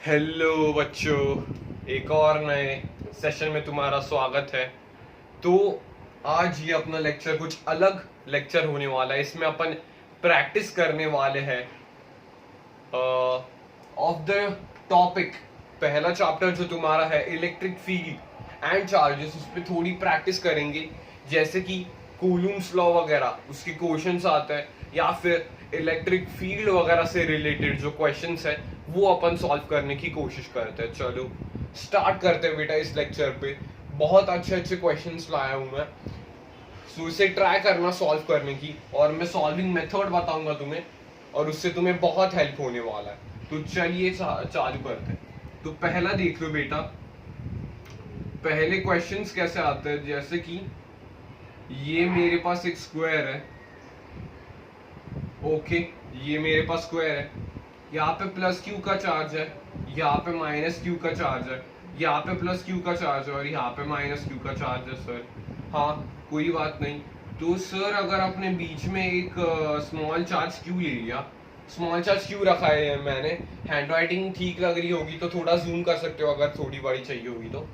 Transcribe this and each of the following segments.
Hello बच्चों, एक और नए सेशन में तुम्हारा स्वागत है। तो आज ये अपना लेक्चर कुछ अलग लेक्चर होने वाला है। इसमें अपन प्रैक्टिस करने वाले हैं ऑफ द टॉपिक। पहला चैप्टर जो तुम्हारा है इलेक्ट्रिक फील्ड एंड चार्जेस, उस पर थोड़ी प्रैक्टिस करेंगे। जैसे कि कूलम्स लॉ वगैरह उसके क्वेश्चंस आते हैं, या फिर इलेक्ट्रिक फील्ड वगैरह से रिलेटेड जो क्वेश्चंस है वो अपन सॉल्व करने की कोशिश करते हैं। चलो स्टार्ट करते हैं बेटा। इस लेक्चर पे बहुत अच्छे अच्छे क्वेश्चंस लाया हूं मैं, सो इसे ट्राई करना सॉल्व करने की, और मैं सॉल्विंग मेथड बताऊंगा तुम्हें, और उससे तुम्हें बहुत हेल्प होने वाला है। तो चलिए चालू करते हैं। तो पहला देख लो बेटा, पहले क्वेश्चंस कैसे आते हैं। जैसे कि ये मेरे पास एक स्क्वायर है, ओके, ये मेरे पास स्क्वायर है, यहाँ पे प्लस क्यू का चार्ज है, यहाँ पे माइनस क्यू का चार्ज है, यहाँ पे प्लस क्यू का चार्ज है और यहाँ पे माइनस क्यू का चार्ज है सर। हाँ, कोई बात नहीं। तो सर अगर आपने बीच में एक स्मॉल चार्ज क्यू ले लिया, स्मॉल चार्ज क्यू रखा है मैंने, हैंड राइटिंग ठीक लग रही होगी तो थोड़ा जूम कर सकते हो अगर थोड़ी बड़ी चाहिए होगी तो।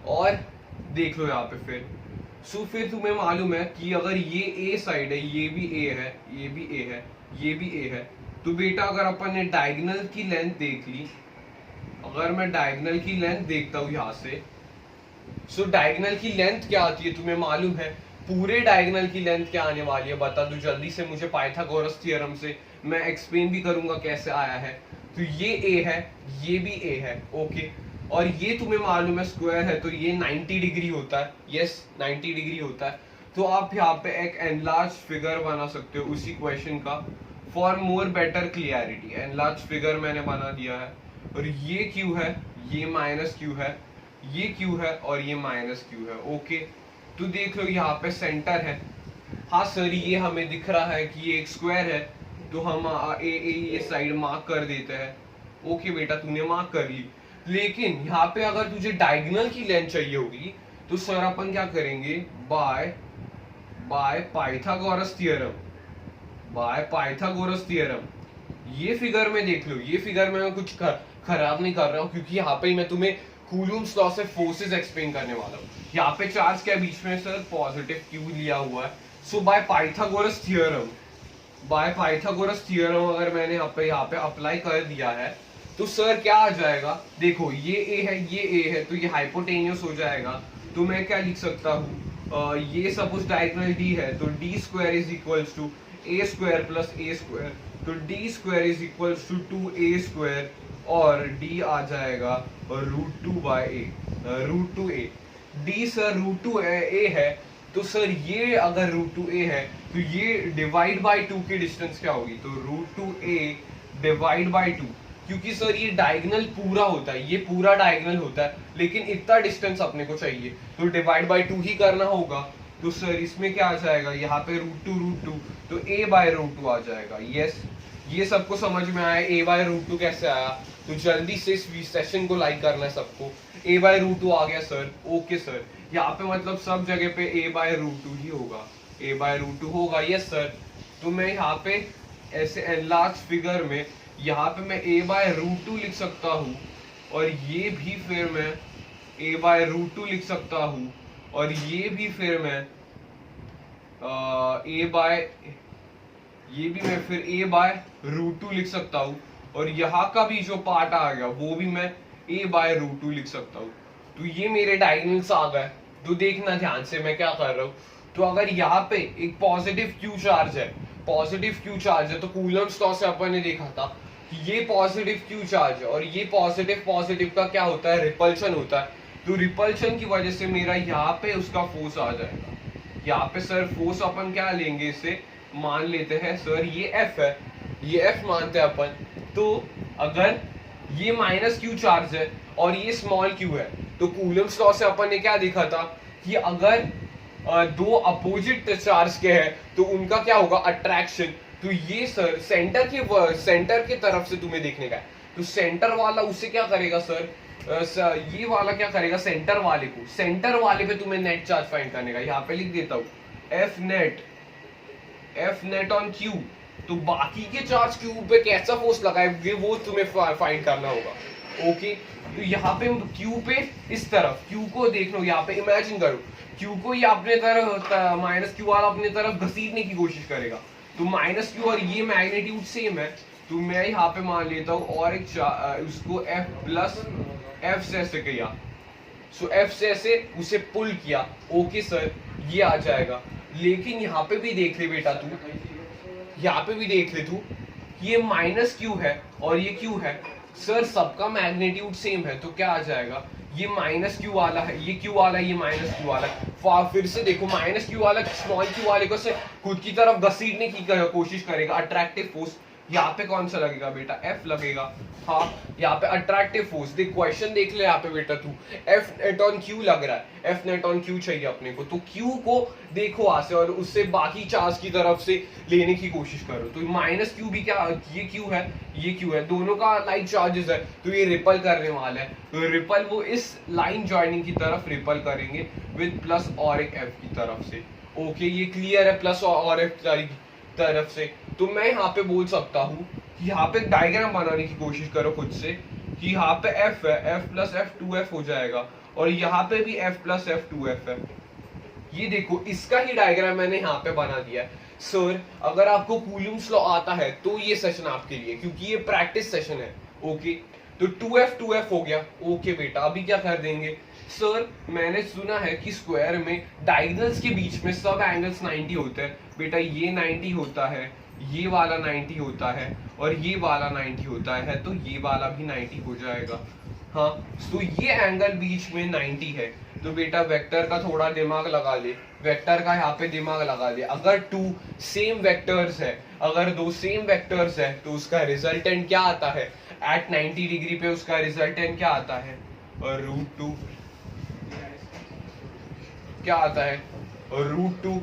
और देख लो यहाँ पे फिर तुम्हें मालूम है कि अगर ये ए साइड है, ये भी ए है, ये भी ए है, ये भी ए है, तो बेटा अगर अपन ने डायगोनल की लेंथ देख ली, अगर मैं डायगोनल की लेंथ देखता हूं यहां से, सो डायगोनल की लेंथ क्या आती है तुम्हें मालूम है। पूरे डायगोनल की लेंथ क्या आने वाली है बता दो जल्दी से मुझे। पाइथागोरस थ्योरम से मैं एक्सप्लेन भी करूंगा कैसे आया है। तो ये ए है, ये भी ए है, ओके। और ये तुम्हें मालूम है स्क्वायर है तो ये 90 डिग्री होता है, यस 90 डिग्री होता है। तो आप यहाँ पे एक एनलार्ज फिगर बना सकते हो उसी क्वेश्चन का। For more better clarity enlarge figure मैंने बना दिया है। और ये क्यू है, ये माइनस क्यू है, ये क्यू है और ये माइनस क्यू है, ओके। तो देख लो यहाँ पे सेंटर है। हाँ सर, ये हमें दिख रहा है कि ये एक स्क्वायर है, तो हम ये साइड मार्क कर देते हैं। ओके बेटा, तूने मार्क कर ली। लेकिन यहाँ पे अगर तुझे डायगोनल की लेंथ चाहिए होगी तो सर अपन क्या करेंगे, bye Pythagoras theorem, by Pythagoras theorem. ये फिगर में देख लो, ये फिगर में मैं कुछ खराब नहीं कर रहा हूँ, क्योंकि यहाँ पे मैं तुम्हें कूलम्स लॉ से फोर्सेस एक्सप्लेन करने वाला हूँ। यहाँ पे चार्ज क्या बीच में सर, पॉजिटिव क्यू लिया हुआ है। So by Pythagoras theorem, by Pythagoras theorem अगर मैंने यहाँ पे अप्लाई कर दिया है तो सर क्या आ जाएगा, देखो ये ए है, ये ए है, तो ये हाइपोटेन्यूस हो जाएगा। तो मैं क्या लिख सकता हूँ, ये सपोज डायगोनल डी है तो D square is equals to A square plus A square, तो D square is equals to 2a square, और डी आ जाएगा √2 डी सर √2 है। तो सर ये अगर √2a है तो ये डिवाइड बाय 2 की डिस्टेंस क्या होगी, तो √2a डिवाइड बाय 2, क्योंकि सर ये डायगोनल पूरा होता है, ये पूरा डायगोनल होता है, लेकिन इतना डिस्टेंस अपने को चाहिए तो डिवाइड बाय 2 ही करना होगा। तो सर इसमें क्या आ जाएगा, यहाँ पे √2 तो a बाय √2 आ जाएगा। यस, ये सबको समझ में आया a बाय √2 कैसे आया। तो जल्दी से इस सेशन को लाइक करना है सबको। a बाय √2 आ गया सर, ओके सर। यहाँ पे मतलब सब जगह पे a बाय √2 ही होगा, a बाय √2 होगा, यस सर। तो मैं यहाँ पे ऐसे एनलार्ज फिगर में यहाँ पे मैं a बाय √2 लिख सकता हूँ, और ये भी फिर मैं a बाय √2 लिख सकता हूँ, और ये भी फिर मैं ये भी मैं फिर a बाय √2 लिख सकता हूँ, और यहाँ का भी जो पार्ट आ गया वो भी मैं a बाय √2 लिख सकता हूँ। तो ये मेरे डायगोनल्स आ गए। तो देखना ध्यान से मैं क्या कर रहा हूँ। तो अगर यहाँ पे एक पॉजिटिव क्यू चार्ज है, पॉजिटिव क्यू चार्ज है, तो कूलम्स लॉ से अपन ने देखा था कि ये पॉजिटिव क्यू चार्ज है, और ये पॉजिटिव पॉजिटिव का क्या होता है, रिपल्शन होता है। तो रिपल्शन की वजह से मेरा यहाँ पे उसका फोर्स आ जाएगा। यहाँ पे सर फोर्स अपन क्या लेंगे, इसे मान लेते हैं सर ये F है, ये F मानते हैं अपन। तो अगर ये माइनस क्यू चार्ज है और ये स्मॉल क्यू है, तो कूलम्स लॉ से अपन ने क्या देखा था कि अगर दो अपोजिट चार्ज के हैं तो उनका क्या होगा, अट्रैक्शन। तो ये सर सेंटर के तरफ से तुम्हें देखने का है, तो सेंटर वाला उसे क्या करेगा सर, ये वाला क्या करेगा, सेंटर वाले पे तुम्हें नेट चार्ज फाइंड करने का। यहाँ पे लिख देता हूँ एफ नेट ऑन क्यू। तो बाकी के चार्ज क्यू पे कैसा फोर्स लगाए वो तुम्हें फाइंड करना होगा। ओके, तो यहाँ पे क्यू पे इस तरफ क्यू को देख लो, यहाँ पे इमेजिन करो क्यू को ये अपने तरफ माइनस क्यू वाला अपने तरफ घसीटने की कोशिश करेगा, तो माइनस क्यू और ये मैग्नीट्यूड सेम है, तो मैं यहाँ पे मान लेता हूँ और एक उसको एफ प्लस एफ से ऐसे किया, सो एफ से ऐसे उसे पुल किया। ओके सर, ये आ जाएगा। लेकिन यहाँ पे भी देख ले बेटा तू, यहाँ पे भी देख ले तू, ये माइनस क्यू है और ये क्यू है सर, सबका मैग्नीट्यूड सेम है, तो क्या आ जाएगा, ये माइनस क्यू वाला है, ये क्यू वाला है, ये माइनस क्यू वाला है। फिर से देखो माइनस क्यू वाला स्मॉल क्यू वाले को से खुद की तरफ घसीटने की कोशिश करेगा, अट्रैक्टिव फोर्स। यहाँ पे कौन सा लगेगा बेटा, एफ लगेगा। हाँ, यहाँ पे अट्रैक्टिव फोर्स देख, क्वेश्चन देख ले यहाँ पे बेटा तू, एफ नेट ऑन क्यू लग रहा है, एफ नेट ऑन क्यू चाहिए अपने को, तो क्यू को देखो वहां से और उससे बाकी चार्ज की तरफ से लेने की कोशिश करो। तो माइनस क्यू भी क्या, ये क्यू है, ये क्यू है, दोनों का लाइक चार्जेस है, तो ये रिपल करने वाला है, तो रिपल वो इस लाइन ज्वाइनिंग की तरफ रिपल करेंगे विद प्लस और एक एफ की तरफ से। ओके, ये क्लियर है, प्लस और एफ तरफ से। तो मैं यहाँ पे बोल सकता हूँ कि यहाँ पे डायग्राम बनाने की कोशिश करो खुद से कि यहाँ पे एफ है, एफ प्लस एफ 2f हो जाएगा, और यहाँ पे भी एफ प्लस एफ 2f है। ये देखो, इसका ही डायग्राम मैंने यहाँ पे बना दिया है। सर अगर आपको कूलम्स लॉ आता है तो ये सेशन आपके लिए, क्योंकि ये प्रैक्टिस सेशन है। ओके, तो 2f हो गया। ओके बेटा, अभी क्या कर देंगे, सर मैंने सुना है कि स्क्वायर में डायगोनल्स के बीच में सब एंगल्स 90 होते हैं। बेटा ये 90 होता है, ये वाला 90 होता है, और ये वाला 90 होता है, तो ये वाला भी 90 हो जाएगा। हाँ, तो ये एंगल बीच में 90 है, तो बेटा वेक्टर का थोड़ा दिमाग लगा ले, वेक्टर का यहाँ पे दिमाग लगा ले। अगर टू सेम वेक्टर्स है, अगर दो सेम वेक्टर्स है, तो उसका रिजल्टेंट क्या आता है, एट 90 डिग्री पे उसका रिजल्टेंट क्या आता है, और √2 क्या आता है, और √2,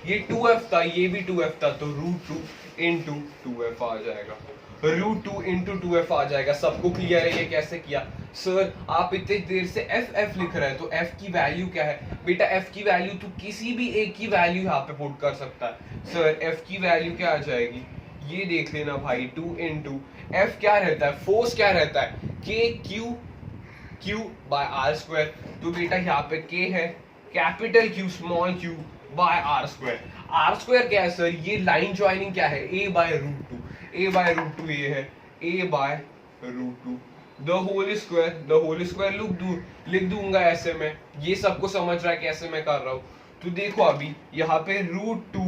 ये 2f था, ये भी 2f था, तो √2 इंटू 2f आ जाएगा, √2 इंटू 2f आ जाएगा। सबको क्लियर है ये कैसे किया। सर आप इतनी देर से f लिख रहे हैं, तो f की वैल्यू क्या है, बेटा f की वैल्यू तू किसी भी एक की वैल्यू यहाँ पे पुट कर सकता है। सर f की वैल्यू क्या आ जाएगी, ये देख लेना भाई, 2 इंटू f क्या रहता है, फोर्स क्या रहता है, q बाय आर स्क्वायर। तो बेटा यहाँ पे k है, capital Q small q by R square. R square क्या है सर, ये लाइन ज्वाइनिंग क्या है, a बाय √2, a बाय √2 ये है, a by √2 the whole square लिख दूंगा ऐसे में। ये सबको समझ रहा है कैसे मैं कर रहा हूँ। तो देखो अभी यहाँ पे √2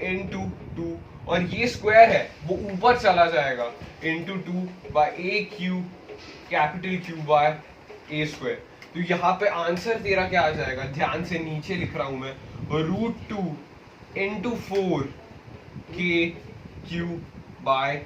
इंटू 2, और ये स्क्वायर है वो ऊपर चला जाएगा, इंटू 2 बाय ए क्यू कैपिटल Q बाय ए स्क्वायर। तो यहाँ पे आंसर तेरा क्या आ जाएगा, ध्यान से नीचे लिख रहा हूं मैं, √2 इंटू 4 के Q by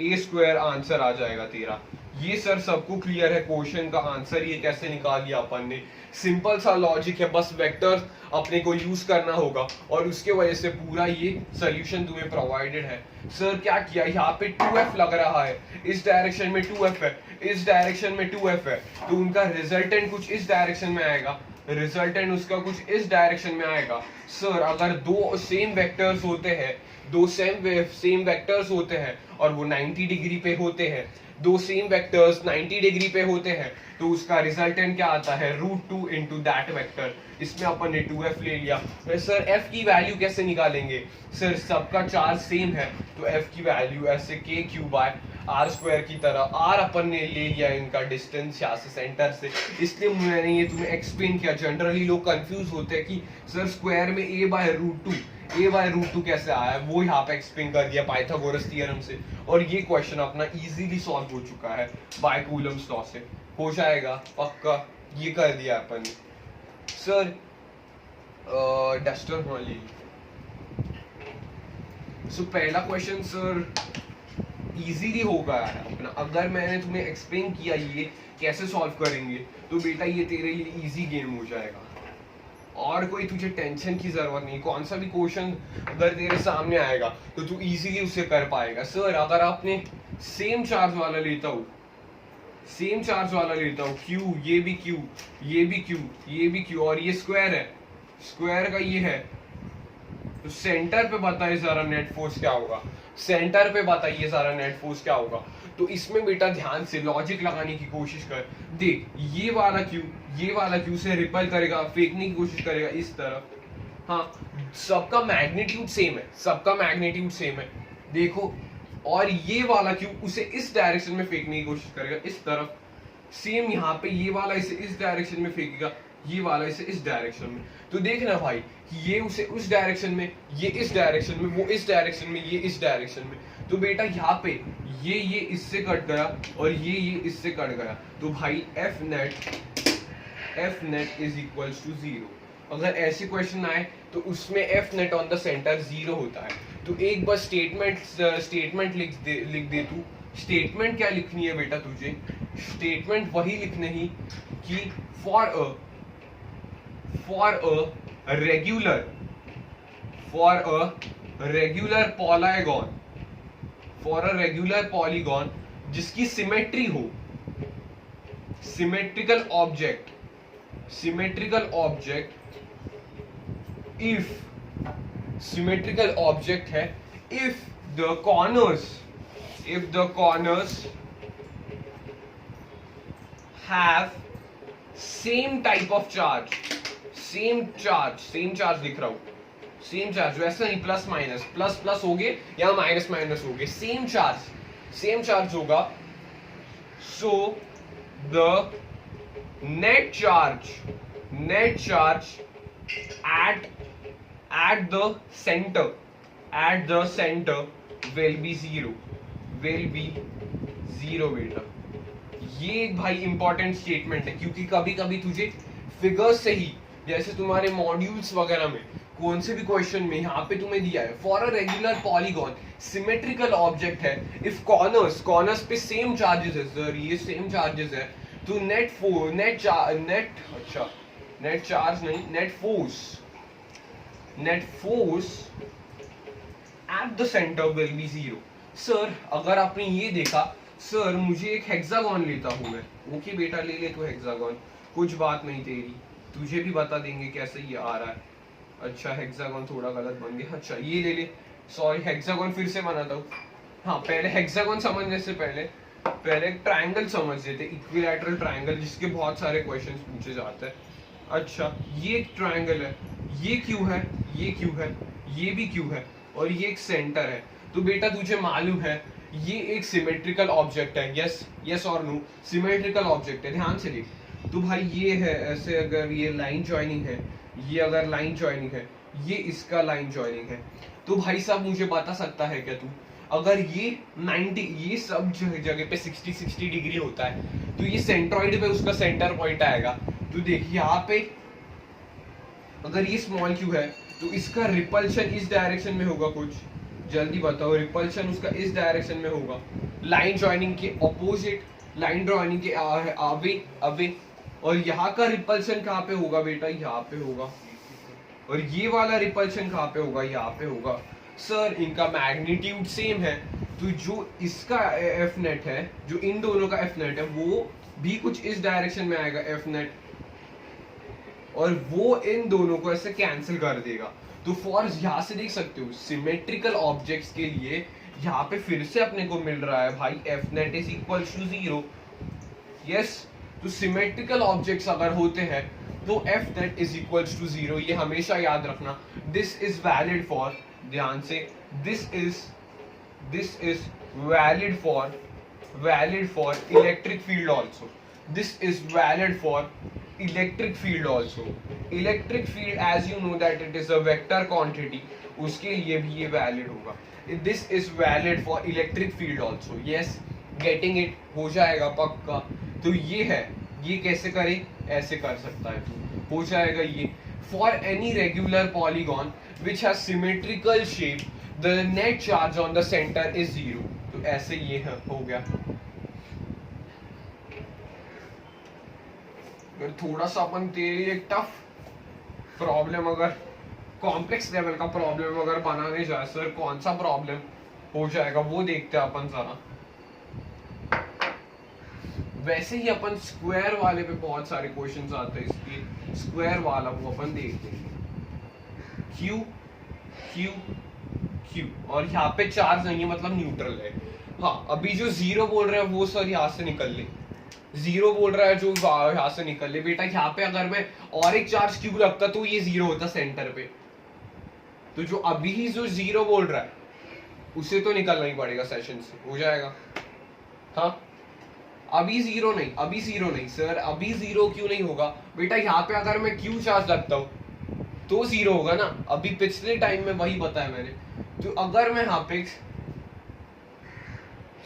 A square answer आ जाएगा तेरा। ये सर सबको क्लियर है, क्वेश्चन का आंसर ये कैसे निकाल लिया अपन ने। सिंपल सा लॉजिक है, बस वेक्टर्स अपने को यूज करना होगा और उसके वजह से पूरा ये सॉल्यूशन तुम्हें प्रोवाइडेड है। सर क्या किया, यहाँ पे 2f लग रहा है, इस डायरेक्शन में 2f है, इस डायरेक्शन में 2f है, तो उनका रिजल्टेंट कुछ इस डायरेक्शन में आएगा, रिजल्टेंट उसका कुछ इस डायरेक्शन में आएगा। सर अगर दो सेम वेक्टर्स होते हैं, दो सेम वेक्टर्स होते हैं और वो 90 डिग्री पे होते हैं, दो सेम वेक्टर्स 90 डिग्री पे होते हैं, तो उसका रिजल्टेंट क्या आता है, √2 इंटू दैट वेक्टर। इसमें अपन ने 2f ले लिया। तो सर f की वैल्यू कैसे निकालेंगे, सर सबका चार्ज सेम है, तो f की वैल्यू ऐसे k³ बाय आर स्क्वायर की तरह, r अपन ने ले लिया इनका डिस्टेंस यहाँ से सेंटर से, इसलिए मैंने ये तुम्हें एक्सप्लेन किया। जनरली लोग कंफ्यूज होते हैं कि सर स्क्वायर में a बाय √2 कैसे आया, वो यहाँ पे एक्सप्लेन कर दिया पाइथागोरस थ्योरम से, और ये क्वेश्चन अपना इजीली सॉल्व हो चुका है बाय कूलम्स लॉ से, हो जाएगा पक्का, ये कर दिया अपन ने। सर डस्टर मान लीजिए। सो पहला क्वेश्चन सर इजीली हो गया है अपना, अगर मैंने तुम्हें एक्सप्लेन किया ये कैसे सॉल्व करेंगे, तो बेटा ये तेरे लिए इजी गेम हो जाएगा और कोई तुझे टेंशन की जरूरत नहीं। कौन सा भी क्वेश्चन अगर तेरे सामने आएगा तो तू इजीली उसे कर पाएगा। सर अगर आपने सेम चार्ज वाला लेता हूँ, Q, ये भी Q, ये भी Q, ये भी Q, और ये स्क्वायर है, स्क्वायर का ये है, तो सेंटर पे बताइए सारा नेट फोर्स क्या होगा, सेंटर पे बताइए सारा नेट फोर्स क्या होगा। तो तो इसमें बेटा ध्यान से लॉजिक लगाने की कोशिश कर। देख ये वाला क्यू से रिपल करेगा, फेंकने की कोशिश करेगा इस तरफ। हाँ, सबका मैग्नीट्यूड सेम है देखो। और ये वाला क्यू उसे इस डायरेक्शन में फेंकने की कोशिश करेगा इस तरफ। सेम यहाँ पे ये वाला इसे इस डायरेक्शन में फेंकेगा, ये वाला इसे इस डायरेक्शन में। तो देखना भाई कि ये उसे उस डायरेक्शन में, ये इस डायरेक्शन में, वो इस डायरेक्शन में, ये इस डायरेक्शन में। तो बेटा यहाँ पे ये इससे कट गया और ये इससे कट गया। तो भाई F net is equals to 0। अगर ऐसे क्वेश्चन आए तो उसमें F net on the centre 0 होता है। तो एक बार स्टेटमेंट लिख दे तू। स्टेटमेंट क्या लिखनी है बेटा तुझे? स्टेटमेंट वही लिखनी है कि फॉर अ रेगुलर पॉलीगॉन जिसकी सिमेट्री हो, सिमेट्रिकल ऑब्जेक्ट है if the corners have same type of charge, same charge लिख रहा हूं, सेम चार्ज, वैसे नहीं प्लस माइनस, प्लस हो गए या माइनस हो गए, सेम चार्ज होगा। So the net charge at the center will be zero बेटा। ये एक भाई इंपॉर्टेंट स्टेटमेंट है, क्योंकि कभी कभी तुझे फिगर्स से ही, जैसे तुम्हारे मॉड्यूल्स वगैरह में कौन से भी क्वेश्चन में यहाँ पे तुम्हें दिया है for a regular polygon symmetrical object है, इफ कॉर्नर्स पे सेम चार्जेस है सर, ये सेम चार्जेस है, तो net force at the centre will be 0। Sir अगर आपने ये देखा, सर मुझे एक हेक्सागोन लेता हूं मैं, ओके बेटा ले ले तो हेक्सागोन, कुछ बात नहीं तेरी, तुझे भी बता देंगे कैसे ये आ रहा है। अच्छा हेक्सागोन थोड़ा गलत बन गया, अच्छा ये ले ले, सॉरी हेक्सागोन फिर से बनाता हूँ। हाँ पहले हेक्सागोन समझने से पहले एक ट्रायंगल समझ लेते, इक्विलैटरल ट्रायंगल, जिसके बहुत सारे क्वेश्चंस पूछे जाते हैं। अच्छा ये एक ट्रायंगल है, ये क्यू है, ये भी क्यू है और ये एक सेंटर है। तो बेटा तुझे मालूम है ये एक सिमेट्रिकल ऑब्जेक्ट है, यस और नो, सिमेट्रिकल ऑब्जेक्ट है, ध्यान से देख। तो भाई ये है ऐसे, अगर ये लाइन जॉइनिंग है, ये अगर लाइन जॉइनिंग है, ये इसका लाइन जॉइनिंग है, तो भाई साहब मुझे बता सकता है क्या तू, अगर ये 90, ये सब जगह पे 60 डिग्री होता है, तो ये सेंट्रॉइड पे उसका सेंटर पॉइंट आएगा। तो देख यहाँ पे अगर ये स्मॉल क्यू है तो इसका रिपल्शन इस डायरेक्शन में होगा, कुछ जल्दी बताओ, रिपल्शन उसका इस डायरेक्शन में होगा, लाइन जॉइनिंग के ऑपोजिट, लाइन जॉइनिंग के अवे। और यहाँ का रिपल्शन कहाँ पे होगा बेटा? यहाँ पे होगा। और ये वाला रिपल्शन कहाँ पे होगा? यहाँ पे होगा। सर इनका मैग्नीट्यूड सेम है, तो जो इसका एफ नेट है, जो इन दोनों का एफ नेट है, वो भी कुछ इस डायरेक्शन में आएगा एफ नेट, और वो इन दोनों को ऐसे कैंसिल कर देगा। तो फॉर यहाँ से देख सकते हो सिमेट्रिकल ऑब्जेक्ट्स के लिए यहाँ पे फिर से अपने को मिल रहा है भाई F net is equal to 0। Yes, तो सिमेट्रिकल ऑब्जेक्ट्स अगर होते हैं तो F net is equal to 0, ये हमेशा याद रखना। दिस इज वैलिड फॉर, ध्यान से, this is valid for electric field also, this is valid for electric field also. Electric field, as you know that it is a vector quantity, उसके लिए भी ये valid होगा। This is valid for electric field also. Yes, getting it, हो जाएगा पक्का। तो ये है, ये कैसे करे? ऐसे कर सकता है तू, हो जाएगा ये। For any regular polygon which has symmetrical shape, the net charge on the center is 0. तो ऐसे ये है, हो गया। थोड़ा सा अपन तेरे एक टफ प्रॉब्लम, अगर कॉम्प्लेक्स लेवल का प्रॉब्लम अगर बनाने जाए, सर कौन सा प्रॉब्लम हो जाएगा वो देखते हैं अपन जरा। वैसे ही अपन स्क्वायर वाले पे बहुत सारे क्वेश्चंस आते हैं, इसलिए स्क्वायर वाला वो अपन देखते हैं। क्यू क्यू क्यू, और यहाँ पे चार्ज नहीं है मतलब न्यूट्रल है। हाँ अभी जो जीरो बोल रहा है वो सर यहाँ से निकल ले, जीरो बोल रहा है जो यहाँ से निकल ले बेटा। यहाँ पे अगर मैं और एक चार्ज क्यू रखता तो ये जीरो होता सेंटर पे, तो जो अभी ही जो जीरो बोल रहा है उसे तो निकलना ही पड़ेगा सेशन से, हो जाएगा। हाँ अभी जीरो नहीं, अभी जीरो नहीं सर, अभी जीरो क्यों नहीं होगा बेटा? यहाँ पे अगर मैं क्यू चार्ज रखता हूँ तो जीरो होगा ना, अभी पिछले टाइम में वही बताया मैंने। तो अगर मैं यहाँ पे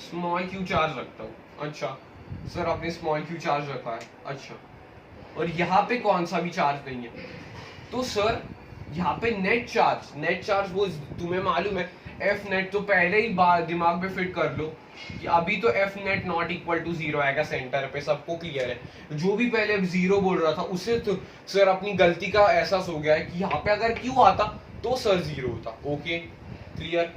स्मॉल क्यू चार्ज रखता हूँ, अच्छा सर आपने स्मॉल क्यू चार्ज रखा है, अच्छा, और यहाँ पे कौन सा भी चार्ज नहीं है, तो सर यहाँ पे नेट चार्ज वो तुम्हें मालूम है एफ नेट, तो पहले ही दिमाग में फिट कर लो कि अभी तो F net not equal to zero आएगा सेंटर पे, सबको क्लियर है। जो भी पहले जीरो बोल रहा था उसे तो सर अपनी गलती का एहसास हो गया है कि यहाँ पे अगर क्यू आता तो सर जीरो होता। Okay clear?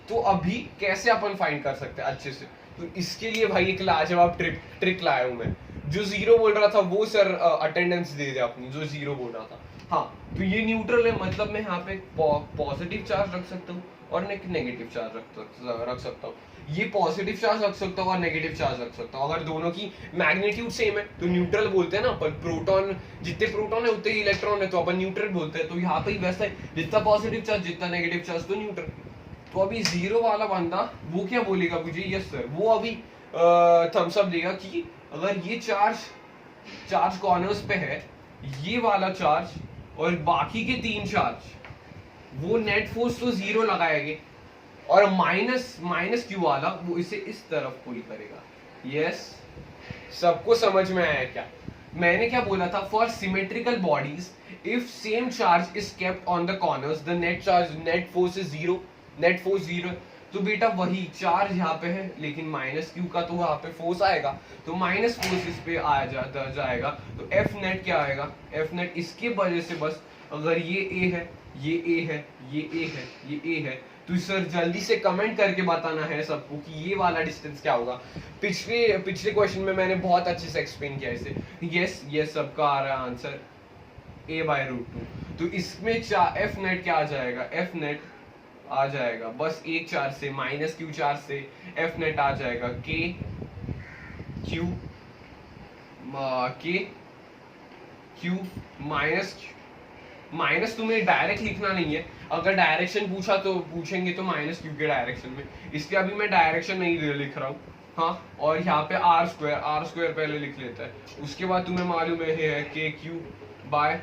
तो अभी कैसे अपन फाइंड कर सकते हैं अच्छे से? तो इसके लिए भाई एक लाजवाब ट्रिक लाया हूं मैं। जो जीरो बोल रहा था वो सर अटेंडेंस दे दे अपनी, जो जीरो बोल रहा था। हाँ तो ये न्यूट्रल है, मतलब मैं यहाँ पे पॉजिटिव चार्ज रख सकता हूँ और नेगेटिव चार्ज रख सकता हूँ। ये पॉजिटिव चार्ज रख सकता हूँ और नेगेटिव चार्ज रख सकता हूँ। अगर दोनों की मैग्नीट्यूड सेम है तो न्यूट्रल बोलते हैं ना अपन। प्रोटॉन जितने प्रोटॉन है उतने ही इलेक्ट्रॉन है तो अपन न्यूट्रल बोलते हैं। तो यहाँ पे ही वैसा है, जितना पॉजिटिव चार्ज जितना नेगेटिव चार्ज तो न्यूट्रल। तो अभी जीरो वाला बंदा वो क्या बोलेगा मुझे? यस सर, वो अभी थम्स अप देगा कि अगर ये चार्ज कॉर्नर्स पे है, ये वाला चार्ज और बाकी के तीन चार्ज, वो नेट फोर्स तो जीरो लगाएंगे और माइनस क्यू वाला वो इसे इस तरफ पुल करेगा। यस सबको समझ में आया क्या? मैंने क्या बोला था? For symmetrical bodies if same charge is kept on the corners the net force is zero, net force zero. तो बेटा वही चार्ज यहाँ पे है लेकिन माइनस क्यू का तो वहां पे फोर्स आएगा, तो माइनस फोर्स इस पे आ जाएगा। तो एफ नेट क्या आएगा? एफ नेट इसके वजह से बस, अगर ये ए है, ये ए है, ये ए है, ये ए है, तो सर जल्दी से कमेंट करके बताना है सबको कि ये वाला डिस्टेंस क्या होगा। पिछले क्वेश्चन में मैंने बहुत अच्छे से एक्सप्लेन किया इसे। यस सबका आ रहा है आंसर a/√2। तो इसमें एफ नेट क्या आ जाएगा? एफ नेट आ जाएगा बस एक चार्ज से, माइनस क्यू चार्ज से एफ नेट आ जाएगा के क्यू माइनस तुम्हें डायरेक्ट लिखना नहीं है, अगर डायरेक्शन पूछा तो पूछेंगे तो माइनस क्यू के डायरेक्शन में, इसलिए अभी मैं डायरेक्शन नहीं लिख रहा हूँ। हाँ और यहाँ पे आर स्क्वायर पहले लिख लेता है, उसके बाद तुम्हें मालूम है के क्यू बाय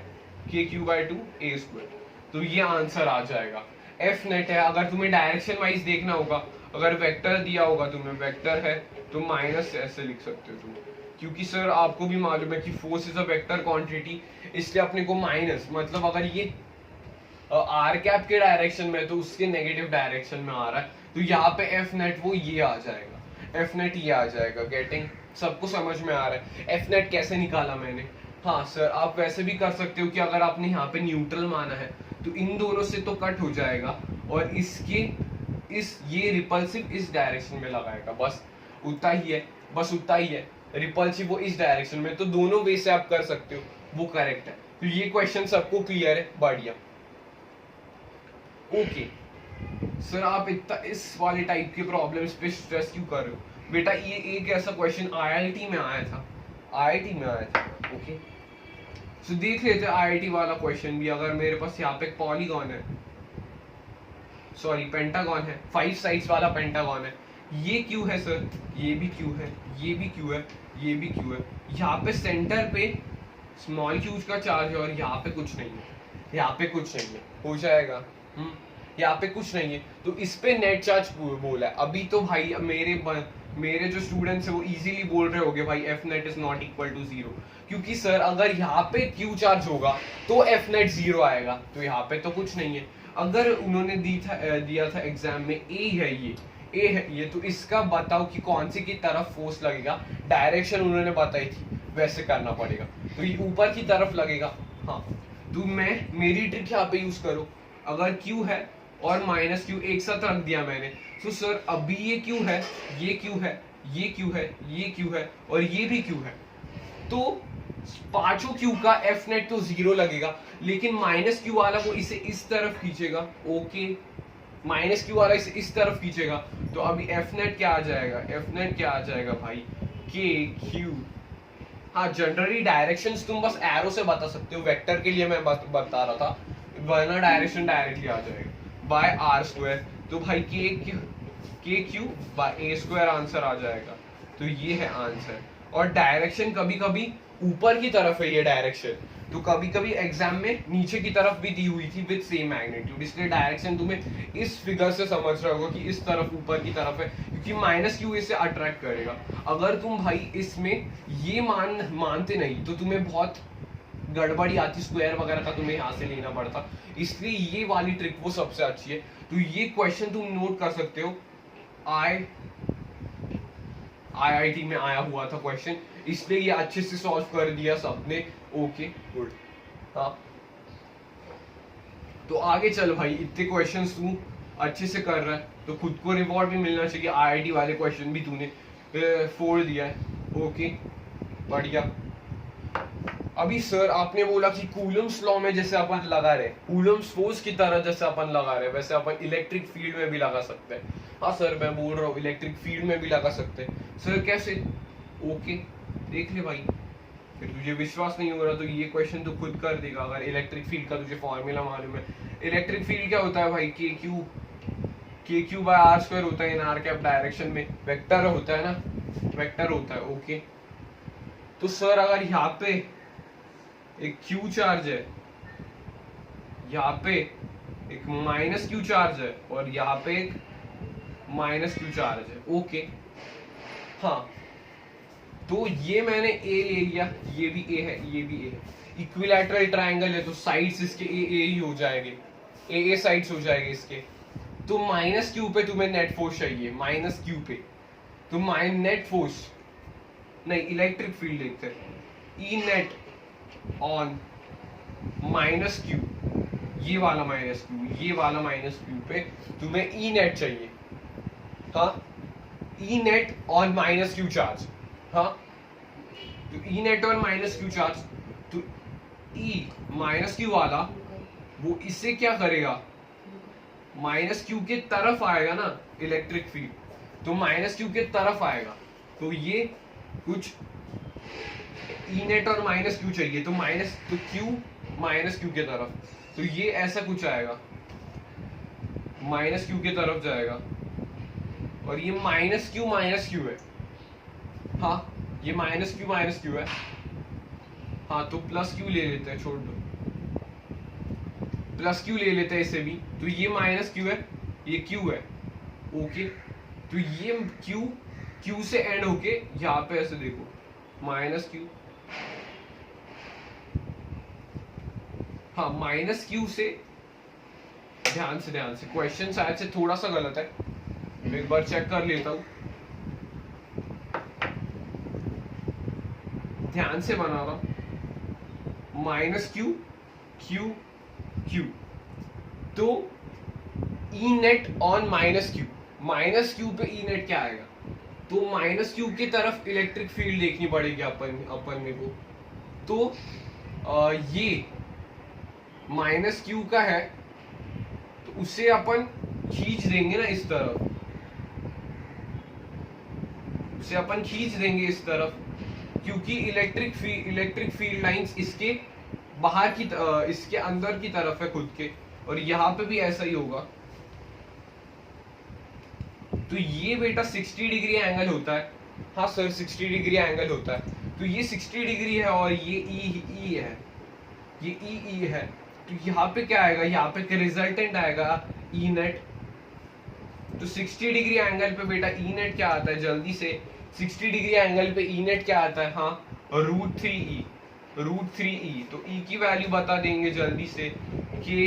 2 ए स्क्वायर। तो ये आंसर आ जाएगा। एफ नेट है, अगर तुम्हें डायरेक्शन वाइज देखना होगा, अगर वेक्टर दिया होगा तुम्हें, वेक्टर है तो माइनस ऐसे लिख सकते हो तुम, क्योंकि सर आपको भी मालूम है कि force is a vector quantity, इसलिए अपने को माइनस, मतलब अगर ये आर कैप के डायरेक्शन में है तो उसके नेगेटिव डायरेक्शन में आ रहा है, तो यहाँ पे एफ नेट वो ये आ जाएगा, एफ नेट ये आ जाएगा। गेटिंग? सबको समझ में आ रहा है एफ नेट कैसे निकाला मैंने? हाँ सर आप वैसे भी कर सकते हो कि अगर आपने यहाँ पे न्यूट्रल माना है तो इन दोनों से तो कट हो जाएगा और ये रिपल्सिव इस डायरेक्शन में लगाएगा, बस उतना ही है, रिपल्सिव वो इस डायरेक्शन में, तो दोनों वे से आप कर सकते हो, वो करेक्ट है। तो ये क्वेश्चन सबको क्लियर है? बढ़िया। ओके सर आप इतना इस वाले टाइप के प्रॉब्लम्स पे स्ट्रेस क्यों कर रहे हो? बेटा ये एक ऐसा क्वेश्चन आईआईटी में आया था, ओके तो देख लेते हैं आईआईटी वाला क्वेश्चन भी। अगर मेरे पास यहाँ पे पॉलीगॉन है, सॉरी पेंटागन है, 5 साइड्स वाला पेंटागन है, ये क्यू है सर, ये भी क्यू है, ये भी क्यू है, ये भी क्यू है, यहाँ पे सेंटर पे स्मॉल क्यूज का चार्ज है और यहाँ पे कुछ नहीं है, यहाँ पे कुछ नहीं है, हो जाएगा। यहाँ पे कुछ नहीं है तो इस पे नेट चार्ज बोला है। अभी तो भाई मेरे जो स्टूडेंट्स है वो इजीली बोल रहे होंगे भाई F net is not equal to zero, क्योंकि सर अगर यहाँ पे क्यू चार्ज होगा तो एफ नेट जीरो आएगा, तो यहाँ पे तो कुछ नहीं है। अगर उन्होंने दिया था एग्जाम में ए है ये, तो इसका बताओ कि कौन सी की तरफ फोर्स लगेगा, डायरेक्शन उन्होंने बताई थी, वैसे करना पड़ेगा, तो ये ऊपर की तरफ लगेगा। हाँ तो मेरी ट्रिक यहाँ पे यूज करो, अगर क्यू है और माइनस क्यू एक साथ रख दिया मैंने, तो सर अभी ये क्यू है, ये क्यू है, ये क्यू है, ये क्यू है और ये भी क्यू है, तो पांचों क्यू का एफ नेट तो जीरो लगेगा, लेकिन माइनस क्यू वाला वो इसे इस तरफ खींचेगा। ओके माइनस क्यू वाला इस तरफ खींचेगा, तो अभी एफ नेट क्या आ जाएगा, एफ नेट क्या आ जाएगा भाई, के क्यू। हाँ जनरली डायरेक्शंस तुम बस एरो से बता सकते हो, वेक्टर के लिए मैं बता रहा था, वरना डायरेक्शन डायरेक्टली आ जाएगा बाय आर स्क्वायर। तो भाई के Q by A square answer आ जाएगा। तो ये है आंसर। और डायरेक्शन कभी कभी ऊपर की तरफ है ये डायरेक्शन, तो कभी कभी एग्जाम में नीचे की तरफ भी दी हुई थी विद सेम मैग्नीट्यूड, इसलिए डायरेक्शन तुम्हें इस फिगर से समझ रहा होगा कि इस तरफ ऊपर की तरफ है, क्योंकि माइनस क्यू इसे अट्रैक्ट करेगा। अगर तुम भाई इसमें ये मानते नहीं तो तुम्हें बहुत गड़बड़ी आती, स्क्वायर वगैरह का तुम्हें यहाँ से लेना पड़ता, इसलिए ये वाली ट्रिक वो सबसे अच्छी है। तो ये क्वेश्चन तुम नोट कर सकते हो, आईआईटी में आया हुआ था क्वेश्चन, इसलिए ये अच्छे से सॉल्व कर दिया सबने। Okay good. हाँ तो आगे चल भाई, इतने क्वेश्चंस तू अच्छे से कर रहा है तो खुद को रिवॉर्ड भी मिलना चाहिए, आईआईटी वाले क्वेश्चन भी तूने फोड़ दिया है। ओके बढ़िया। अभी सर आपने बोला कि कूलम्स लॉ में जैसे अपन लगा रहे, कूलम्स फोर्स की तरह जैसे अपन लगा रहे, वैसे अपन इलेक्ट्रिक फील्ड में भी लगा सकते हैं। हाँ सर मैं बोल रहा हूँ इलेक्ट्रिक फील्ड में भी लगा सकते हैं। सर कैसे? ओके देख ले भाई, फिर तुझे विश्वास नहीं हो रहा तो ये क्वेश्चन तो खुद कर देगा। अगर इलेक्ट्रिक फील्ड का तुझे फॉर्मूला मालूम है, इलेक्ट्रिक फील्ड क्या होता है भाई, के क्यू बाय आर स्क्वायर होता है इन आर कैप डायरेक्शन में, वेक्टर होता है ना, वेक्टर होता है। ओके तो सर अगर यहाँ पे एक क्यू चार्ज है, यहाँ पे एक माइनस क्यू चार्ज है और यहाँ पे एक माइनस क्यू चार्ज है। ओके हाँ तो ये मैंने ए ले लिया, ये भी ए है ये भी ए है, इक्विलैटरल ट्रायंगल है तो साइड्स इसके ए ही हो जाएंगे, ए साइड्स हो जाएंगे इसके। तो माइनस क्यू पे तुम्हें नेट फोर्स चाहिए, माइनस क्यू पे तो नेट फोर्स नहीं, इलेक्ट्रिक फील्ड देखते हैं, ई नेट ऑन माइनस क्यू, ये वाला माइनस क्यू, ये वाला माइनस क्यू पे तुम्हें ई नेट चाहिए। हाँ E net on minus Q charge. हाँ तो E net on minus Q charge, तो ई माइनस क्यू वाला वो इससे क्या करेगा, माइनस क्यू के तरफ आएगा ना इलेक्ट्रिक फील्ड, तो माइनस क्यू के तरफ आएगा, तो ये कुछ ई नेट और माइनस क्यू चाहिए, तो माइनस तो क्यू माइनस क्यू के तरफ, तो ये ऐसा कुछ आएगा, माइनस क्यू के तरफ जाएगा, और ये माइनस क्यू है। हाँ ये माइनस क्यू है। हाँ तो प्लस क्यू ले लेते हैं, छोड़ दो, प्लस क्यू ले लेते हैं इसे भी, तो ये माइनस क्यू है, ये क्यू है। ओके तो ये क्यू से एंड होके यहाँ पे ऐसे देखो माइनस क्यू, हाँ माइनस क्यू से, ध्यान से क्वेश्चन शायद से थोड़ा सा गलत है, एक बार चेक कर लेता हूं, ध्यान से बना रहा हूं, माइनस क्यू क्यू, तो E net on minus Q पे ई नेट क्या आएगा, तो माइनस क्यू की तरफ इलेक्ट्रिक फील्ड देखनी पड़ेगी अपन में को, तो ये माइनस क्यू का है तो उसे अपन खींच देंगे ना इस तरफ, उसे अपन खींच देंगे इस तरफ, क्योंकि इलेक्ट्रिक फील्ड लाइंस इसके बाहर की इसके अंदर की तरफ है खुद के, और यहाँ पे भी ऐसा ही होगा। तो ये बेटा 60 डिग्री एंगल होता है। हाँ सर 60 डिग्री एंगल होता है, तो ये 60 डिग्री है और ये ई है, ये ई है, तो यहाँ पे क्या आएगा, यहाँ पे रिजल्टेंट आएगा ई नेट। तो 60 डिग्री एंगल पे बेटा ई नेट क्या आता है, जल्दी से 60 डिग्री एंगल पे ई नेट क्या आता है, हाँ √3e, तो e की वैल्यू बता देंगे जल्दी से, के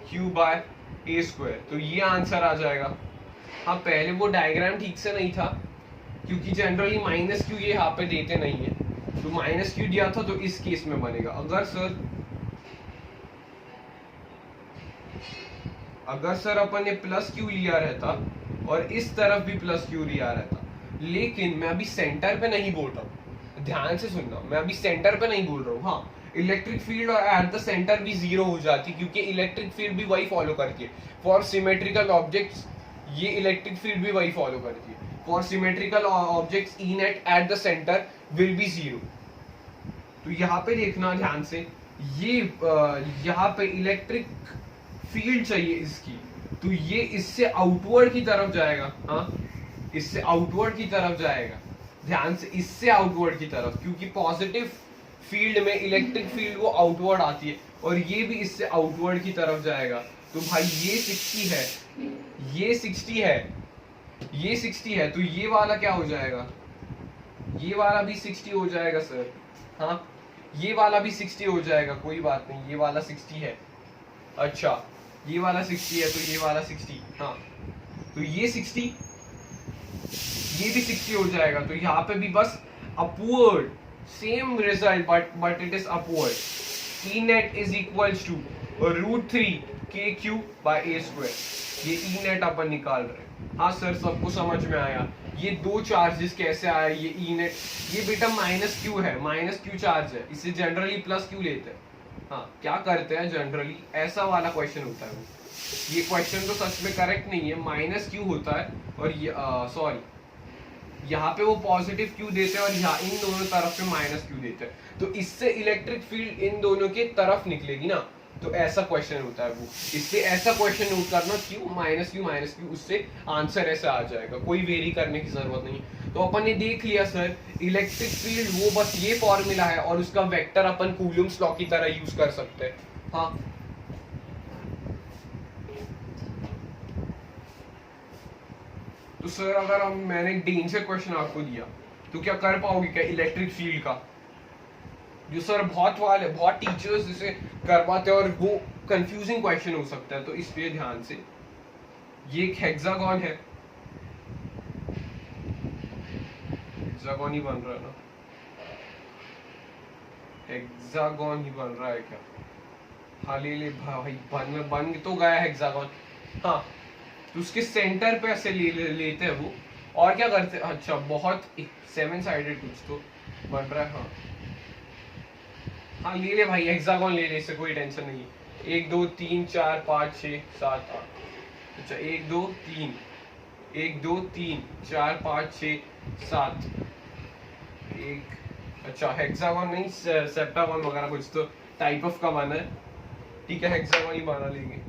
क्यू बाय ए स्क्वायर, तो ये आंसर आ जाएगा। हाँ पहले वो डायग्राम ठीक से नहीं था, क्योंकि जनरली माइनस क्यू ये यहाँ पे देते नहीं है, तो माइनस क्यू दिया था तो इस केस में बनेगा। अगर सर अपन ने प्लस क्यू लिया रहता और इस तरफ भी प्लस क्यू लिया रहता, लेकिन मैं अभी सेंटर पे नहीं बोल रहा हूँ, ध्यान से सुनना, मैं अभी सेंटर पे नहीं बोल रहा हूँ। हाँ electric field at the centre भी जीरो हो जाती, क्योंकि इलेक्ट्रिक फील्ड भी वही फॉलो करती है फॉर सिमेट्रिकल ऑब्जेक्ट्स, ये इलेक्ट्रिक फील्ड भी वही फॉलो करती है for symmetrical objects E net at the centre will be zero. तो यहाँ पे देखना ध्यान से, ये यहाँ पे इलेक्ट्रिक फील्ड चाहिए इसकी, तो ये इससे आउटवर्ड की तरफ जाएगा, हाँ इससे आउटवर्ड की तरफ जाएगा, ध्यान से इससे आउटवर्ड की तरफ, क्योंकि पॉजिटिव फील्ड में इलेक्ट्रिक फील्ड वो आउटवर्ड आती है और ये भी इससे आउटवर्ड की तरफ जाएगा। तो भाई ये 60 है, ये 60 है, ये 60 है, तो ये वाला क्या हो जाएगा, ये वाला भी 60 हो जाएगा सर, हाँ ये वाला भी 60 हो जाएगा, कोई बात नहीं, ये वाला 60 है, अच्छा ये वाला 60 है, तो ये वाला 60, हाँ तो ये 60, ये भी 60 हो जाएगा, तो यहाँ पे भी बस upward, same result but it is upward. E net is equals to √3 KQ/A², ये ई नेट अपन निकाल रहे हैं। हाँ सर सबको समझ में आया, ये दो चार्जेस कैसे आए, ये ई नेट, ये बेटा -Q है, -Q चार्ज है, इसे जनरली +Q लेते हैं। हाँ क्या करते हैं जनरली, ऐसा वाला क्वेश्चन होता है वो, ये क्वेश्चन तो सच में करेक्ट नहीं है, -Q होता है और ये सॉरी यहाँ पे वो पॉजिटिव Q देते हैं और यहाँ इन दोनों तरफ पे -Q देते हैं, तो इससे इलेक्ट्रिक फील्ड इन दोनों के तरफ निकलेगी ना, तो ऐसा क्वेश्चन होता है वो, इससे ऐसा क्वेश्चन नोट करना Q -Q, उससे आंसर ऐसे आ जाएगा, कोई वेरी करने की जरूरत नहीं। तो अपन ने देख लिया सर इलेक्ट्रिक फील्ड वो बस ये फॉर्मूला है और उसका वेक्टर अपन कूलम्स लॉ की तरह यूज कर सकते हैं। हाँ तो सर अगर हम मैंने डेंजर क्वेश्चन आपको दिया तो क्या कर पाओगे क्या इलेक्ट्रिक फील्ड का, जो सर बहुत टीचर्स इसे करवाते हैं और वो कंफ्यूजिंग क्वेश्चन हो सकता है, तो इस पे ध्यान से, ये एक हेक्सागोन है, हेक्सागोन ही बन रहा है ना, हेक्सागोन ही बन रहा है क्या, हाँ ले भाई बन तो गया हेक्सागोन, हाँ तो उसके सेंटर पे ऐसे लेते हैं वो, और क्या करते हैं, अच्छा बहुत 7 साइडेड कुछ तो बन रहा है, हाँ हाँ ले भाई हेक्सागोन ले इससे कोई टेंशन नहीं, 1 2 3 4 5 6 7 8, अच्छा 1 2 3 1 2 3 4 5 6 7, एक अच्छा हेक्सागोन नहीं सेप्टागोन वगैरह कुछ तो टाइप ऑफ का बना है, ठीक है हेक्सागोन ही बना लेंगे।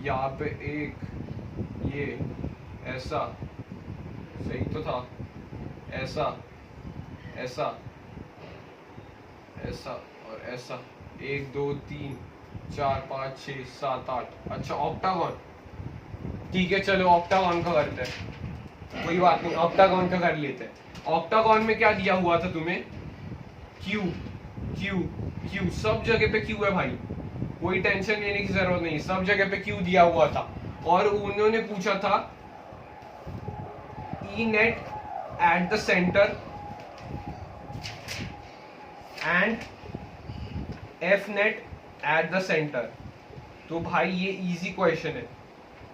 यहाँ पे एक ये ऐसा सही तो था, ऐसा ऐसा ऐसा और ऐसा, 1 2 3 4 5 6 7 8, अच्छा ऑक्टागोन, ठीक है चलो ऑक्टागोन का करते हैं, कोई बात नहीं ऑक्टागोन का कर लेते हैं। ऑक्टागोन में क्या दिया हुआ था तुम्हें, Q Q Q, सब जगह पे Q है भाई, कोई टेंशन लेने की जरूरत नहीं, सब जगह पे Q दिया हुआ था, और उन्होंने पूछा था E net at the center and F net at the center, तो भाई ये इजी क्वेश्चन है,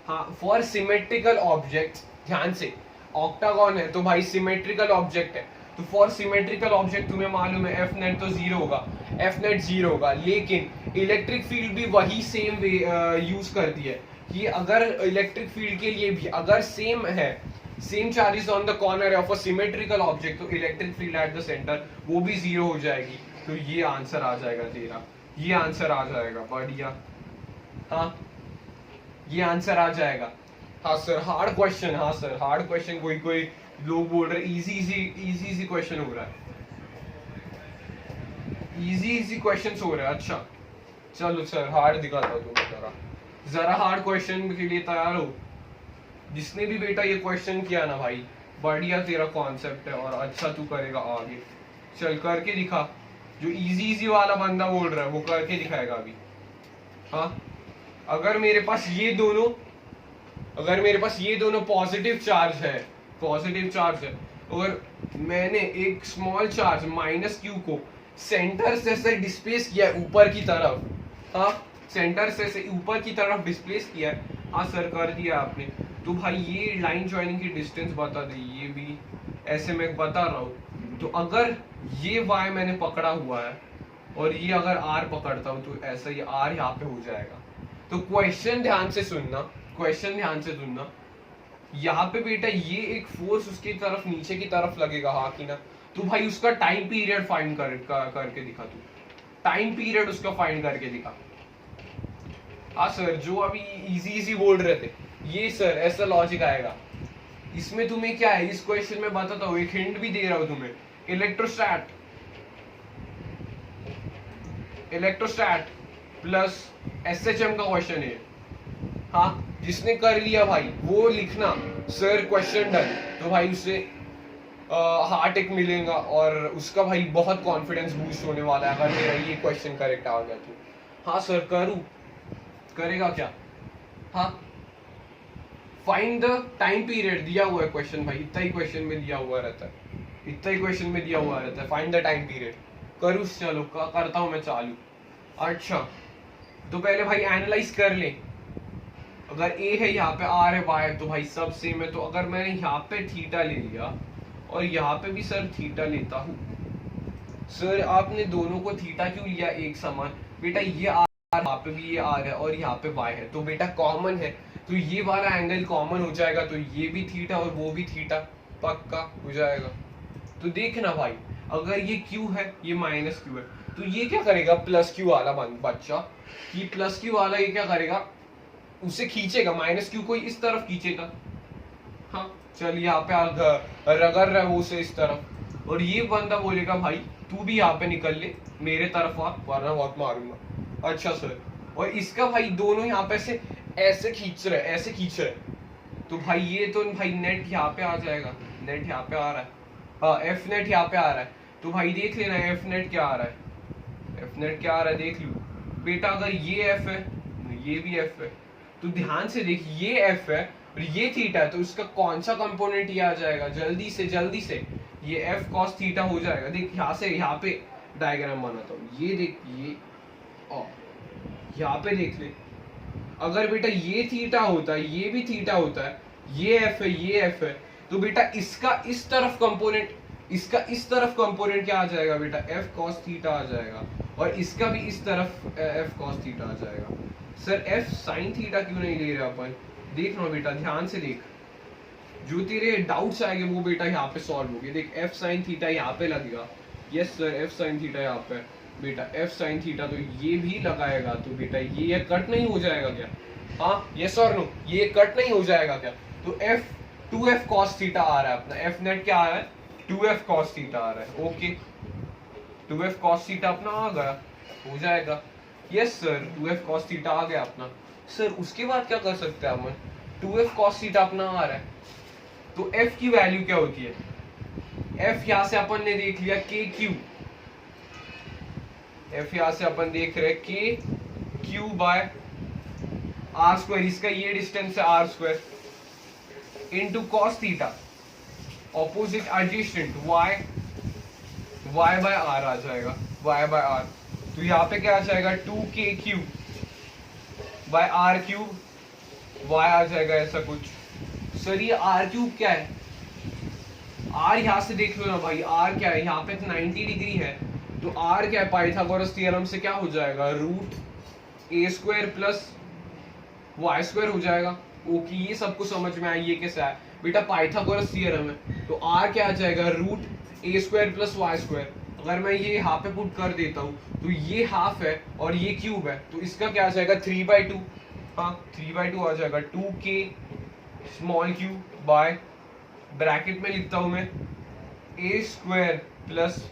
हाँ फॉर सिमेट्रिकल ऑब्जेक्ट, ध्यान से ऑक्टागोन है तो भाई सिमेट्रिकल ऑब्जेक्ट है, तो फॉर सिमेट्रिकल ऑब्जेक्ट तुम्हें मालूम है F net तो 0 होगा, F net 0 होगा, लेकिन इलेक्ट्रिक फील्ड भी वही सेम यूज करती है कि अगर इलेक्ट्रिक फील्ड के लिए भी अगर सेम है, same charges on the corner of a symmetrical object, तो electric field at the centre वो भी 0 हो जाएगी, तो ये आंसर आ जाएगा तेरा, ये आंसर आ जाएगा, बढ़िया, हाँ ये आंसर आ जाएगा। हाँ सर हार्ड क्वेश्चन, हाँ सर हार्ड क्वेश्चन, कोई लोग बोल रहे इजी क्वेश्चन हो रहा है, इजी क्वेश्चन हो रहा है, अच्छा चलो सर हार्ड दिखाता हूँ तुम्हें, जरा हार्ड क्वेश्चन के लिए तैयार हो, जिसने भी बेटा ये क्वेश्चन किया ना भाई, बढ़िया तेरा कॉन्सेप्ट है और अच्छा तू करेगा आगे, चल करके दिखा, जो इजी वाला बंदा बोल रहा है वो करके दिखाएगा अभी। हाँ अगर मेरे पास ये दोनों पॉजिटिव चार्ज है, और मैंने एक स्मॉल चार्ज -Q को सेंटर से डिस्प्लेस किया है ऊपर की तरफ, हाँ सेंटर से ऊपर की तरफ डिस्प्लेस किया है, हाँ सर कर दिया आपने, तो भाई ये लाइन ज्वाइनिंग की डिस्टेंस बता दे, ये भी ऐसे मैं बता रहा हूँ, तो अगर ये y मैंने पकड़ा हुआ है और ये अगर आर पकड़ता हूँ तो ऐसा ये आर यहाँ पे हो जाएगा। तो क्वेश्चन ध्यान से सुनना, क्वेश्चन ध्यान से सुनना। यहाँ पे बेटा ये एक फोर्स उसकी तरफ नीचे की तरफ लगेगा, हाँ कि ना? तो भाई उसका टाइम पीरियड फाइंड करके दिखा तू, टाइम पीरियड उसका फाइंड करके दिखा। हाँ सर, जो अभी इजी इजी बोल रहे थे ये सर ऐसा लॉजिक आएगा। इसमें तुम्हें क्या है, इस क्वेश्चन में बताता हूँ, एक हिंट भी दे रहा हूँ तुम्हें। इलेक्ट्रोस्टैट प्लस एसएचएम का क्वेश्चन है। हाँ, जिसने कर लिया भाई वो लिखना सर क्वेश्चन डन, तो भाई उससे हार्ट एक मिलेगा और उसका भाई बहुत कॉन्फिडेंस बूस्ट होने वाला है अगर मेरा ये क्वेश्चन करेक्ट आ गया तो। हाँ सर करूँ, करेगा क्या? हाँ, फाइंड द टाइम पीरियड दिया हुआ है क्वेश्चन भाई, इतना ही क्वेश्चन में दिया हुआ रहता है, इतना ही क्वेश्चन में दिया हुआ रहता है। फाइंड द टाइम पीरियड करूँ, चलो करता हूँ मैं चालू। अच्छा, तो पहले भाई एनालाइज कर ले। अगर ए है, यहाँ पे आर है, वाई है, तो भाई सब सेम है। तो अगर मैंने यहाँ पे थीटा ले लिया और यहाँ पे भी सर थीटा लेता हूँ, सर आपने दोनों को थीटा क्यों लिया एक समान? बेटा ये आर, यहाँ पे भी ये आर है और यहाँ पे वाई है, तो बेटा कॉमन है, तो ये वाला एंगल कॉमन हो जाएगा, तो ये भी थीटा और वो भी थीटा पक्का हो जाएगा। तो देखना भाई, अगर ये क्यू है, ये माइनस क्यू है, तो ये क्या करेगा प्लस क्यू वाला बच्चा, ये प्लस क्यू वाला ये क्या करेगा, उसे खींचेगा, माइनस क्यू को इस तरफ खींचेगा। हाँ चल, यहाँ पे रगड़ रहा है वो उसे इस तरफ, और ये बंदा बोलेगा भाई तू भी यहाँ पे निकल ले, मेरे तरफ आ, वरना बहुत मारूंगा। अच्छा सर, और इसका भाई दोनों यहाँ पे से ऐसे खींच रहे, ऐसे खींच रहे, तो भाई ये तो भाई नेट यहाँ पे आ जाएगा, नेट यहाँ पे आ रहा है, हाँ एफ नेट यहाँ पे आ रहा है। तो भाई देख लेना एफ नेट क्या आ रहा है, एफ नेट क्या आ रहा है देख लू बेटा। अगर ये एफ है, ये भी एफ है, तो ध्यान से देख, ये एफ है और ये थीटा है, तो इसका कौन सा कंपोनेंट ये आ जाएगा? जल्दी से जल्दी से, ये एफ कॉस थीटा हो जाएगा। देख यहाँ से यहाँ पे डायग्राम बनाता हूँ, ये देख, ये यहाँ पे देख ले, अगर बेटा ये थीटा होता है, ये भी थीटा होता है, ये एफ है, ये एफ है, तो बेटा इसका इस तरफ कंपोनेंट, इसका इस तरफ कंपोनेंट क्या आ जाएगा बेटा? एफ कॉस थीटा आ जाएगा, और इसका भी इस तरफ एफ कॉस थीटा आ जाएगा। सर एफ साइन थीटा क्यों नहीं ले रहे अपन? देख लो बेटा, ध्यान से देख, जो तेरे डाउट्स आएंगे वो बेटा यहाँ पे सॉल्व होंगे। देख एफ साइन थीटा यहाँ पे लगेगा, yes sir F sine theta यहाँ पे बेटा, एफ साइन थीटा तो ये भी लगाएगा, तो बेटा ये कट नहीं हो जाएगा क्या? हाँ यस और नो, ये कट नहीं हो जाएगा क्या? तो एफ 2f cos थीटा आ रहा है अपना, एफ नेट क्या आ रहा है? 2f cos थीटा आ रहा है। ओके, 2f cos थीटा अपना आ गया, हो जाएगा। Yes sir 2f cos theta आ गया अपना। सर उसके बाद क्या कर सकते हैं हम? 2f cos थीटा अपना आ रहा है, तो f की वैल्यू क्या होती है? f यहाँ से अपन ने देख लिया kq, f यहाँ से अपन देख रहे kq बाय आर स्क्वायर, इसका ये डिस्टेंस है R square, into cos theta, opposite adjacent y by R आ जाएगा, y बाय आर। तो यहाँ पे क्या आ जाएगा? 2kq by R cube, y आ जाएगा ऐसा कुछ। सर ये आर क्यूब क्या है? आर यहाँ से देख लो ना भाई, आर क्या है? यहाँ पे 90 डिग्री है, तो आर क्या है? पाइथागोरस थ्योरम से क्या हो जाएगा? रूट ए स्क्वायर प्लस वाई स्क्वायर हो जाएगा। ओके, ये सबको समझ में आया, ये कैसे आया बेटा? पाइथागोरस थ्योरम है, तो आर क्या आ जाएगा? रूट ए स्क्वायर प्लस वाई स्क्वायर। अगर मैं ये यहाँ पे पुट कर देता हूँ, तो ये हाफ है और ये क्यूब है, तो इसका क्या आ जाएगा? 3/2। हाँ 3/2 आ जाएगा, 2k small cube by, bracket में लिखता हूँ मैं, ए स्क्वायर प्लस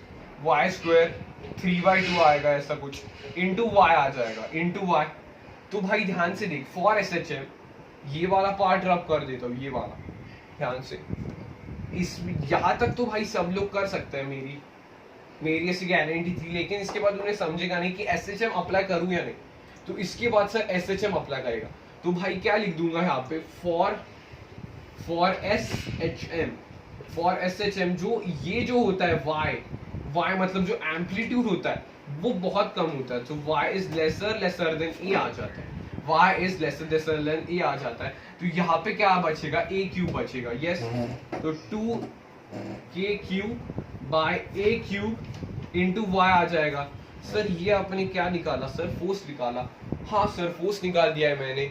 वाई स्क्वायर 3/2 आएगा ऐसा कुछ, इंटू वाई आ जाएगा, इंटू वाई। तो भाई ध्यान से देख, फॉर एसएचएम ये वाला पार्ट रब कर देता हूँ, ये वाला ध्यान से। इस यहाँ तक तो भाई सब लोग कर सकते हैं, मेरी ऐसी गारंटी थी, लेकिन इसके बाद उन्हें समझेगा नहीं कि एसएचएम अप्लाई करूँ या नहीं, तो इसके बाद सर एसएचएम अप्लाई करेगा। तो भाई क्या लिख दूंगा यहाँ पे? फॉर एसएचएम, फॉर एसएचएम जो ये जो होता है y मतलब जो एम्पलीट्यूड होता है वो बहुत कम होता है, तो y इज लेसर देन ए आ जाता है, y इज लेसर देन ए आ जाता है। तो यहाँ पे क्या बचेगा? ए क्यूब बचेगा। यस, तो 2k cube by A cube into Y आ जाएगा। सर ये आपने क्या निकाला सर, फोर्स निकाला। हाँ सर फोर्स निकाल दिया है मैंने।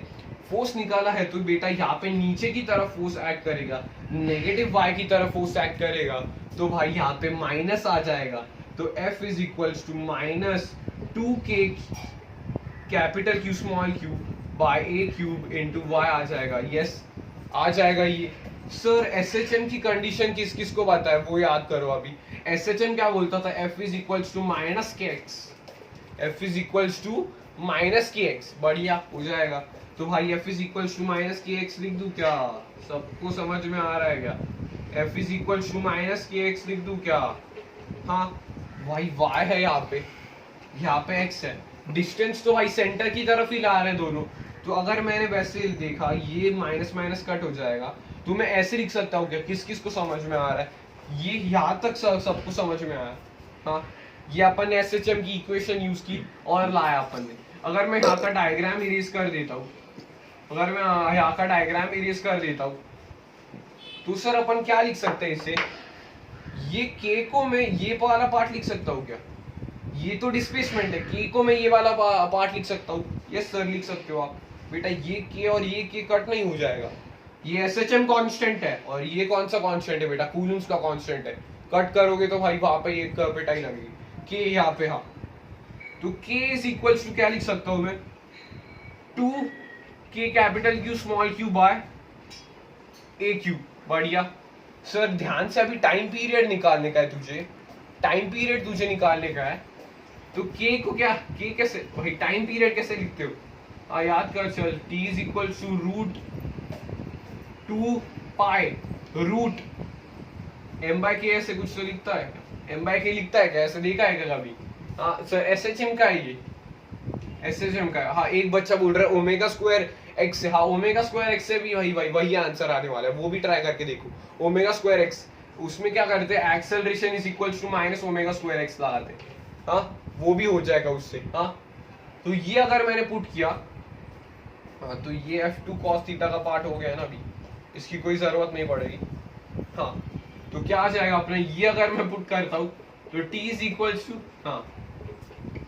फोर्स निकाला है तो बेटा यहाँ पे नीचे की तरफ फोर्स एक्ट करेगा, नेगेटिव वाई की तरफ फोर्स एक्ट करेगा, तो भाई यहाँ पे माइनस आ जाएगा। तो F is equals to minus 2k capital Q small q by a cube into Y आ जाएगा। यस आ जाएगा ये। सर SHM की कंडीशन किस किस को पता है वो याद करो अभी। SHM क्या बोलता था, F is equals to minus K X, F is equals to minus K X. बढ़िया हो जाएगा। तो भाई F is equals to minus K X लिख दूं क्या, सबको समझ में आ रहा है क्या? F is equals to minus K X लिख दूं क्या? हाँ भाई y है यहाँ पे x है। डिस्टेंस तो भाई सेंटर की तरफ ही ला रहे हैं दोनों, तो अगर मैंने वैसे देखा ये माइनस माइनस कट हो जाएगा, तो मैं ऐसे लिख सकता हूँ क्या, किस किस को समझ में आ रहा है? ये यहाँ तक सबको समझ में आया। हाँ ये अपन ने SHM की इक्वेशन यूज की और लाया अपन ने। अगर मैं यहाँ का डायग्राम इरेज कर देता हूँ, अगर मैं यहाँ का डायग्राम इरेज कर देता हूँ, तो सर अपन क्या लिख सकते हैं इसे, ये k को मैं ये वाला पार्ट लिख सकता हूँ क्या? ये तो डिस्प्लेसमेंट है, k को मैं ये वाला पार्ट लिख सकता हूँ। यस सर लिख सकते हो आप। बेटा ये k और ये k कट नहीं हो जाएगा, ये SHM कांस्टेंट है और ये कौन सा कांस्टेंट है बेटा, कूलम्स का कांस्टेंट है। कट करोगे तो भाई वहां पे एक बेटा ही लगेगी, k यहाँ पे। हाँ तो k इज इक्वल्स टू क्या लिख सकता हूँ मैं, 2k capital Q small q by a cube. बढ़िया। सर ध्यान से अभी टाइम पीरियड निकालने का है तुझे, टाइम पीरियड तुझे निकालने का है। तो k को क्या, k कैसे भाई टाइम पीरियड कैसे लिखते हो, याद कर चल, t is equal to root 2 pi root m by k ऐसे कुछ तो लिखता है क्या, m बाय k लिखता है क्या, ऐसे देखा है क्या कभी? हाँ सर SHM का है ये, SHM का है। हाँ एक बच्चा बोल रहा है ओमेगा स्क्वायर एक्स से, हाँ ओमेगा स्क्वायर एक्स से भी वही आंसर आने वाला है, वो भी ट्राई करके देखो। ओमेगा स्क्वायर एक्स, उसमें क्या करते हैं, acceleration is equals to minus omega square X लगाते हैं। हाँ वो भी हो जाएगा उससे। हाँ तो ये अगर मैंने पुट किया, हाँ तो ये F2 cos थीटा का पार्ट हो गया है ना, अभी इसकी कोई जरूरत नहीं पड़ेगी। हाँ तो क्या आ जाएगा अपना, ये अगर मैं पुट करता हूँ तो t इज इक्वल्स टू, हाँ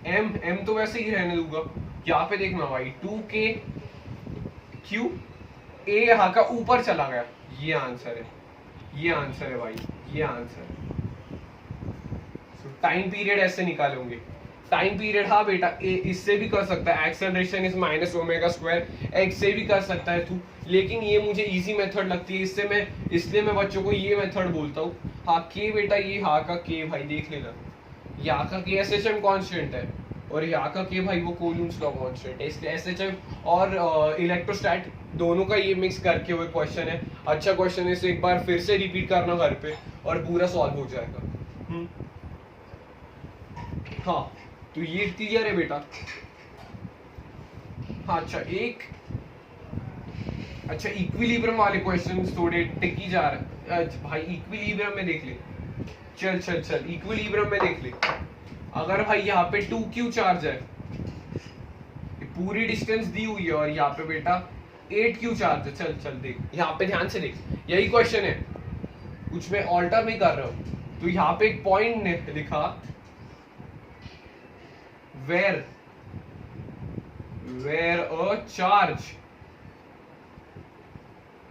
m तो वैसे ही रहने दूंगा। यहाँ पे देखना भाई 2k q, a यहाँ का ऊपर चला गया, ये आंसर है, ये आंसर है भाई, ये आंसर है। टाइम पीरियड ऐसे निकालोगे, टाइम पीरियड। हाँ बेटा इससे भी कर सकता है, acceleration is minus omega square x से भी कर सकता है तू, लेकिन ये मुझे इजी मेथड लगती है, इसलिए मैं बच्चों को ये मेथड बोलता हूँ। हाँ के बेटा ये हाँ का के भाई देख लेना, यहाँ का के SHM कांस्टेंट है और यहाँ का के भाई वो कोलम्स लॉ कांस्टेंट है, इसलिए SHM और इलेक्ट्रोस्टैट दोनों का ये मिक्स करके वो क्वेश्चन है। अच्छा क्वेश्चन है, इसे एक बार फिर से रिपीट करना घर पे और पूरा सॉल्व हो जाएगा। हाँ तो ये क्लियर है बेटा। हाँ अच्छा इक्विलिब्रियम वाले क्वेश्चंस थोड़े टिकी जा रहे हैं भाई, इक्विलिब्रियम में देख ले, चल इक्विलिब्रियम में देख ले। अगर भाई यहाँ पे 2q चार्ज है, पूरी डिस्टेंस दी हुई है, और यहाँ पे बेटा 8q चार्ज है, चल देख यहाँ पे ध्यान से देख, यही क्वेश्चन है, कुछ मैं ऑल्टर नहीं कर रहा हूँ। तो यहाँ पे एक पॉइंट ने लिखा where a charge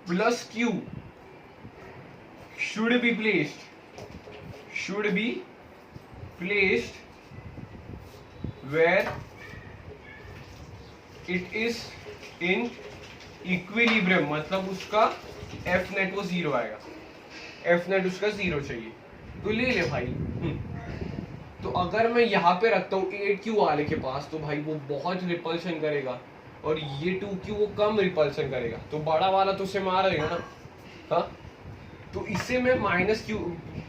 plus q should be placed where it is in equilibrium, मतलब उसका F net वो 0 आएगा, F net उसका 0 चाहिए। तो ले ले भाई। तो अगर मैं यहाँ पे रखता हूँ 8q वाले के पास, तो भाई वो बहुत रिपल्शन करेगा और ये 2q वो कम रिपल्शन करेगा, तो बड़ा वाला तो उसे मार देगा ना। हाँ तो इसे मैं माइनस q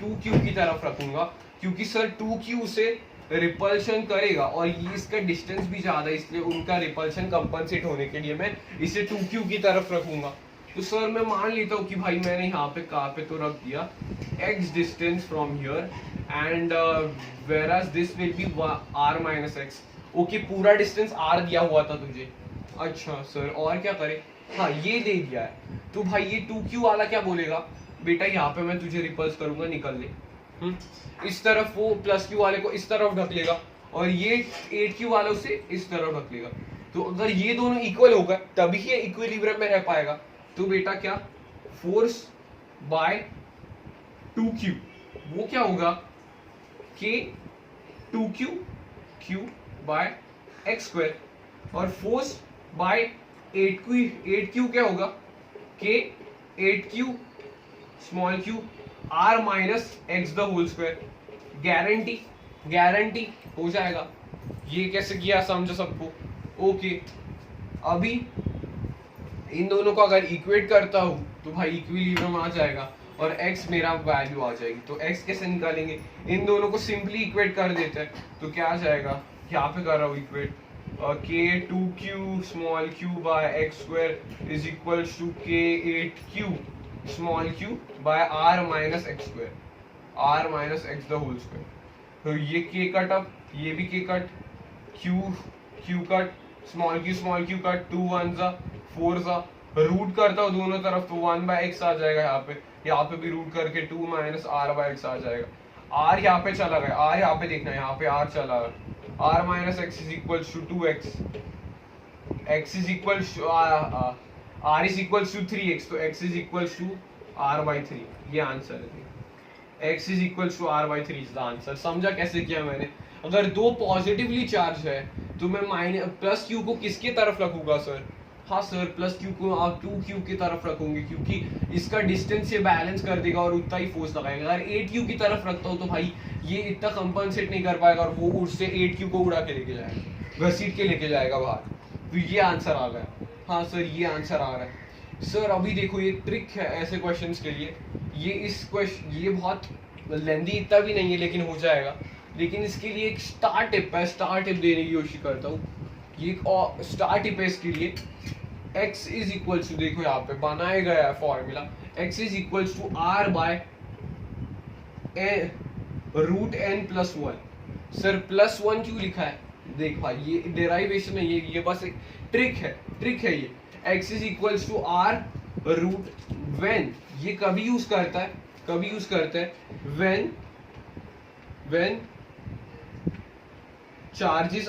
2q की तरफ रखूंगा, क्योंकि सर 2q से रिपल्शन करेगा और ये इसका डिस्टेंस भी ज्यादा है, इसलिए उनका रिपल्शन कंपनसेट होने के लिए मैं इसे 2q की तरफ रखूंगा। तो सर मैं मान लेता हूँ कि भाई मैंने यहाँ पे कहाँ पे तो रख दिया x distance from here and whereas this will be r minus x। Okay पूरा डिस्टेंस r दिया हुआ था तुझे। अच्छा सर और क्या करे, हाँ ये दे दिया है। तो भाई ये 2q वाला क्या बोलेगा बेटा, यहाँ पे मैं तुझे रिपल्स करूंगा, निकल ले। इस तरफ वो प्लस q वाले को इस तरफ ढक लेगा और ये 8q वाला उसे इस तरफ रख लेगा। तो अगर ये दोनों इक्वल होगा तभी ये इक्विलिब्रियम में रह पाएगा। तो बेटा क्या, फोर्स बाय 2q वो क्या होगा, k 2q q by x square, और फोर्स बाय 8q क्या होगा, k 8q small q r minus X the whole square. Guarantee हो जाएगा। ये कैसे किया समझो सबको। ओके, अभी इन दोनों को अगर इक्वेट करता हूं तो भाई इक्विलिब्रियम आ जाएगा और x मेरा वैल्यू आ जाएगी। तो x कैसे निकालेंगे, इन दोनों को सिंपली इक्वेट कर देते हैं। तो क्या आ जाएगा, यहाँ पे कर रहा हूँ equate, k 2q small q by x square is equals to k 8q small q by r minus X square, r minus X the whole square. तो ये k कट, अब ये भी k cut, q cut, small q cut, 2 1 जा 4 जा, root करता हूँ दोनों तरफ तो 1 बाय एक्स आ जाएगा। यहाँ पे भी रूट करके 2 माइनस r बाय एक्स आ जाएगा। r यहाँ पे चला गया, r यहाँ पे देखना, यहाँ पे r चला गया, r minus X is equal to 2x, x is equal to r is equal to 3x, तो x is equal to r by 3। ये आंसर है, x is equal to r by 3 is the answer. समझा कैसे किया मैंने। अगर दो positively charge है तो मैं माइनस प्लस q को किसके तरफ रखूंगा सर, हाँ सर प्लस q को आप 2q की तरफ रखोगे, क्योंकि इसका डिस्टेंस ये बैलेंस कर देगा और उतना ही फोर्स लगाएगा। अगर 8q की तरफ रखता हूँ तो भाई ये इतना कंपनसेट नहीं कर पाएगा और वो उससे 8q को उड़ा के लेके जाएगा, घसीट के लेके जाएगा बाहर। तो ये आंसर आ गया। हाँ सर ये आंसर आ रहा है। सर अभी देखो ये ट्रिक है ऐसे क्वेश्चंस के लिए। ये बहुत लेंदी इतना भी नहीं है लेकिन हो जाएगा। लेकिन इसके लिए एक स्टार टिप है, स्टार टिप देने की कोशिश करता हूँ। ये एक स्टार टिप है इसके लिए। x इज इक्वल टू, देखो यहाँ पे बनाया गया है formula, x is equal to r by root n plus 1। Sir plus 1 क्यों लिखा है, देख भाई ये डेराइवेशन है, ये बस एक ट्रिक है ये। x is equal to r root, when ये कभी यूज करता है when charges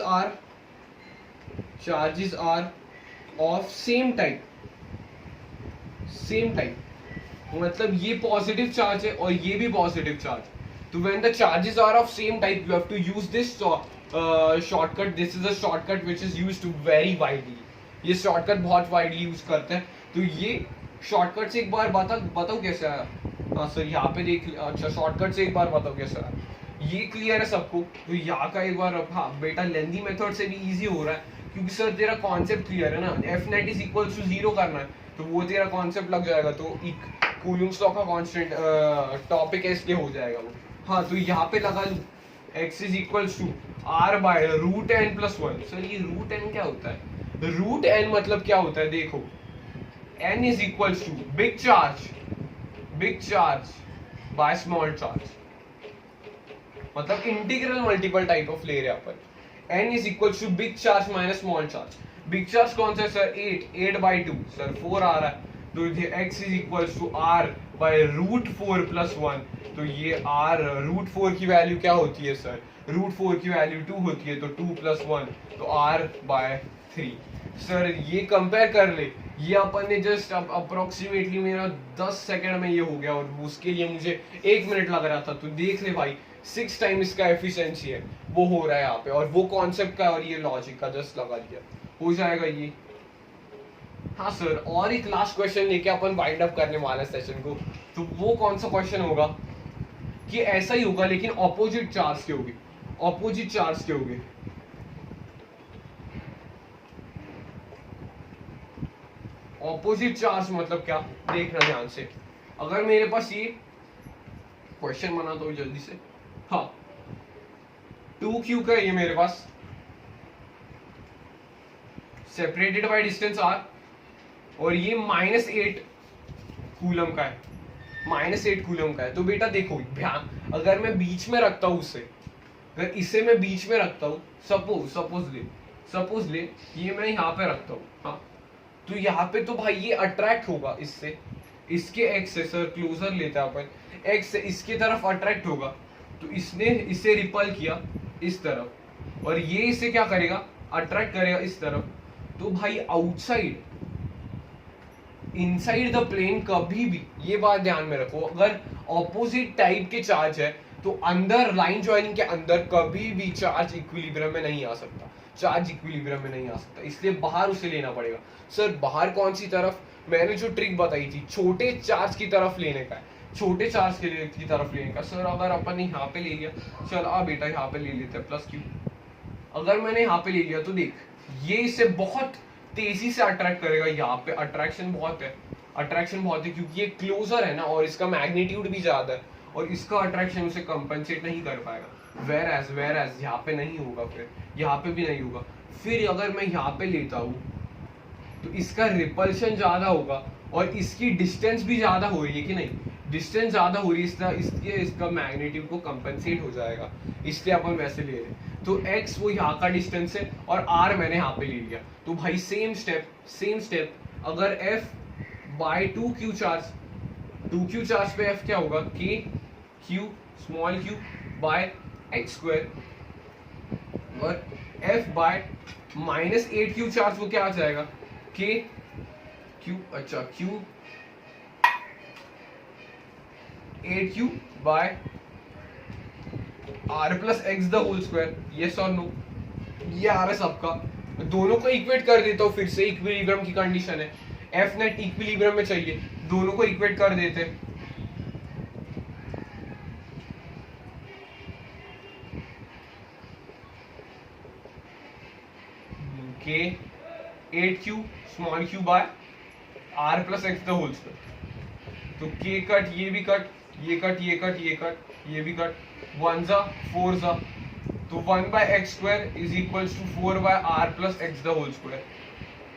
are of same type, मतलब ये पॉजिटिव चार्ज है और ये भी पॉजिटिव चार्ज। तो when the charges are of same type you have to use this shortcut. This is a shortcut which is used very widely. ये shortcut बहुत widely use करते हैं। तो ये शॉर्टकट से एक बार बताओ कैसे आया। हाँ सर यहाँ पे देख, अच्छा शॉर्टकट से एक बार बताओ कैसे आया। ये क्लियर है सबको। तो यहाँ का एक बार, हाँ बेटा लेंदी मेथड से भी इजी हो रहा है क्योंकि सर तेरा कॉन्सेप्ट क्लियर है ना। F net is equal to 0 करना है तो वो तेरा कॉन्सेप्ट लग जाएगा। तो कूलम्ब्स लॉ का कांस्टेंट टॉपिक है इसलिए हो जाएगा वो। हाँ तो यहाँ पे लगा लूँ x is equal to r by root n plus 1। Sir ये रूट n क्या होता है, रूट n मतलब क्या होता है, देखो n is equal to big charge by small charge, मतलब इंटीग्रल मल्टीपल टाइप ऑफ ले रहे अपन। n is equal to big charge minus small charge. Big charge कौन सा है सर, 8 बाई 2 सर 4 आ रहा है। तो ये x is equal to r by root 4 plus 1। तो ये r रूट 4 की वैल्यू क्या होती है सर, रूट 4 की वैल्यू 2 होती है तो 2 प्लस 1 तो r बाय 3। सर ये कंपेयर कर ले, ये अपन ने जस्ट अप्रोक्सीमेटली मेरा 10 सेकंड में ये हो गया और उसके लिए मुझे 1 मिनट लग रहा था। तो देख ले भाई 6 टाइम इसका एफिशिएंसी है वो हो रहा है यहाँ पे, और वो कॉन्सेप्ट का और ये लॉजिक का जस्ट लगा दिया, हो जाएगा ये। हाँ सर और एक लास्ट क्वेश्चन लेके अपन वाइंड अप करने वाले सेशन को। तो वो कौन सा क्वेश्चन होगा कि ऐसा ही होगा लेकिन ऑपोजिट चार्ज के होगी, ऑपोजिट चार्ज के होंगे। ऑपोजिट चार्ज मतलब क्या, देखना ध्यान से। अगर मेरे पास ये क्वेश्चन बना तो जल्दी से, हाँ 2q का ये मेरे पास सेपरेटेड बाय डिस्टेंस r और ये -8 कूलम का है, -8 कूलम का है। तो बेटा देखो ध्यान, अगर मैं बीच में रखता हूं उसे, अगर इसे मैं बीच में रखता हूं, सपोज ले ये मैं यहाँ पे रखता हूँ, हाँ तो यहाँ पे तो भाई ये अट्रैक्ट होगा इससे, इसके एक्स से सर क्लोजर लेता है अपन, एक्स से इसके तरफ अट्रैक्ट होगा। तो इसने इसे रिपल किया इस तरफ, और ये इसे क्या करेगा, अट्रैक्ट करेगा इस तरफ। तो भाई आउटसाइड इनसाइड द प्लेन कभी भी, ये बात ध्यान में रखो, अगर ऑपोजिट टाइप के चार्ज है तो अंदर लाइन ज्वाइनिंग के अंदर कभी भी चार्ज इक्विलिब्रियम में नहीं आ सकता, चार्ज इक्विलिब्रियम में नहीं आ सकता, इसलिए बाहर उसे लेना पड़ेगा। सर बाहर कौन सी तरफ, मैंने जो ट्रिक बताई थी छोटे चार्ज की तरफ लेने का है, छोटे चार्ज के लिए की तरफ लेने का। सर अगर अपन ने यहाँ पे ले लिया, चल आ बेटा यहाँ पे ले लेते हैं प्लस क्यू, अगर मैंने यहाँ पे ले लिया तो देख ये इसे बहुत तेजी से अट्रैक्ट करेगा, यहाँ पे अट्रैक्शन बहुत है, अट्रैक्शन बहुत है क्योंकि ये क्लोजर है ना और इसका मैग्नीट्यूड भी ज्यादा है और इसका अट्रैक्शन उसे कंपनसेट नहीं कर पाएगा। वेर एज यहाँ पे नहीं होगा, फिर यहाँ पे भी नहीं होगा। फिर अगर मैं यहाँ पे लेता हूँ तो इसका रिपल्शन ज्यादा होगा और इसकी डिस्टेंस भी ज्यादा हो रही है कि नहीं, डिस्टेंस ज्यादा हो रही है, इसलिए इसका मैग्नीट्यूड को कंपनसेट हो जाएगा, इसलिए अपन वैसे ले रहे हैं। तो x वो यहाँ का डिस्टेंस है और r मैंने यहाँ पे ले लिया। तो भाई सेम स्टेप अगर f बाय 2q चार्ज पे f क्या होगा, k q small q by x square, और f by minus 8q charge वो क्या आ जाएगा, k q, अच्छा q 8q by r plus x the whole square, yes और नो, ये आ रहा है सबका। दोनों को इक्वेट कर देता हूँ, फिर से इक्विलिब्रियम की कंडीशन है, एफ नेट इक्विलिब्रियम में चाहिए, दोनों को इक्वेट कर देते हैं। K 8q small q by r plus x the whole square, तो k कट, ये भी कट, ये कट, ये कट, ये कट, ये भी कट, 1 जा 4 जा, तो 1 by x square is equals to 4 by r plus x the whole square.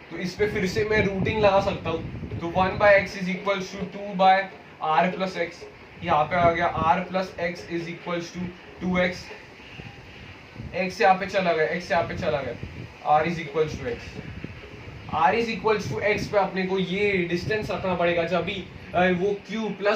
तो इस पे फिर से मैं रूटिंग लगा सकता हूँ, तो 1 by x is equals to 2 by r plus x, यहाँ पे आ गया r plus x is equals to 2x, x यहाँ पे चला गया, एक्स यहाँ पे चला गया, r is equals to x, r is equals to x पे अपने को ये डिस्टेंस रखना पड़ेगा, जब भी वो q प्लस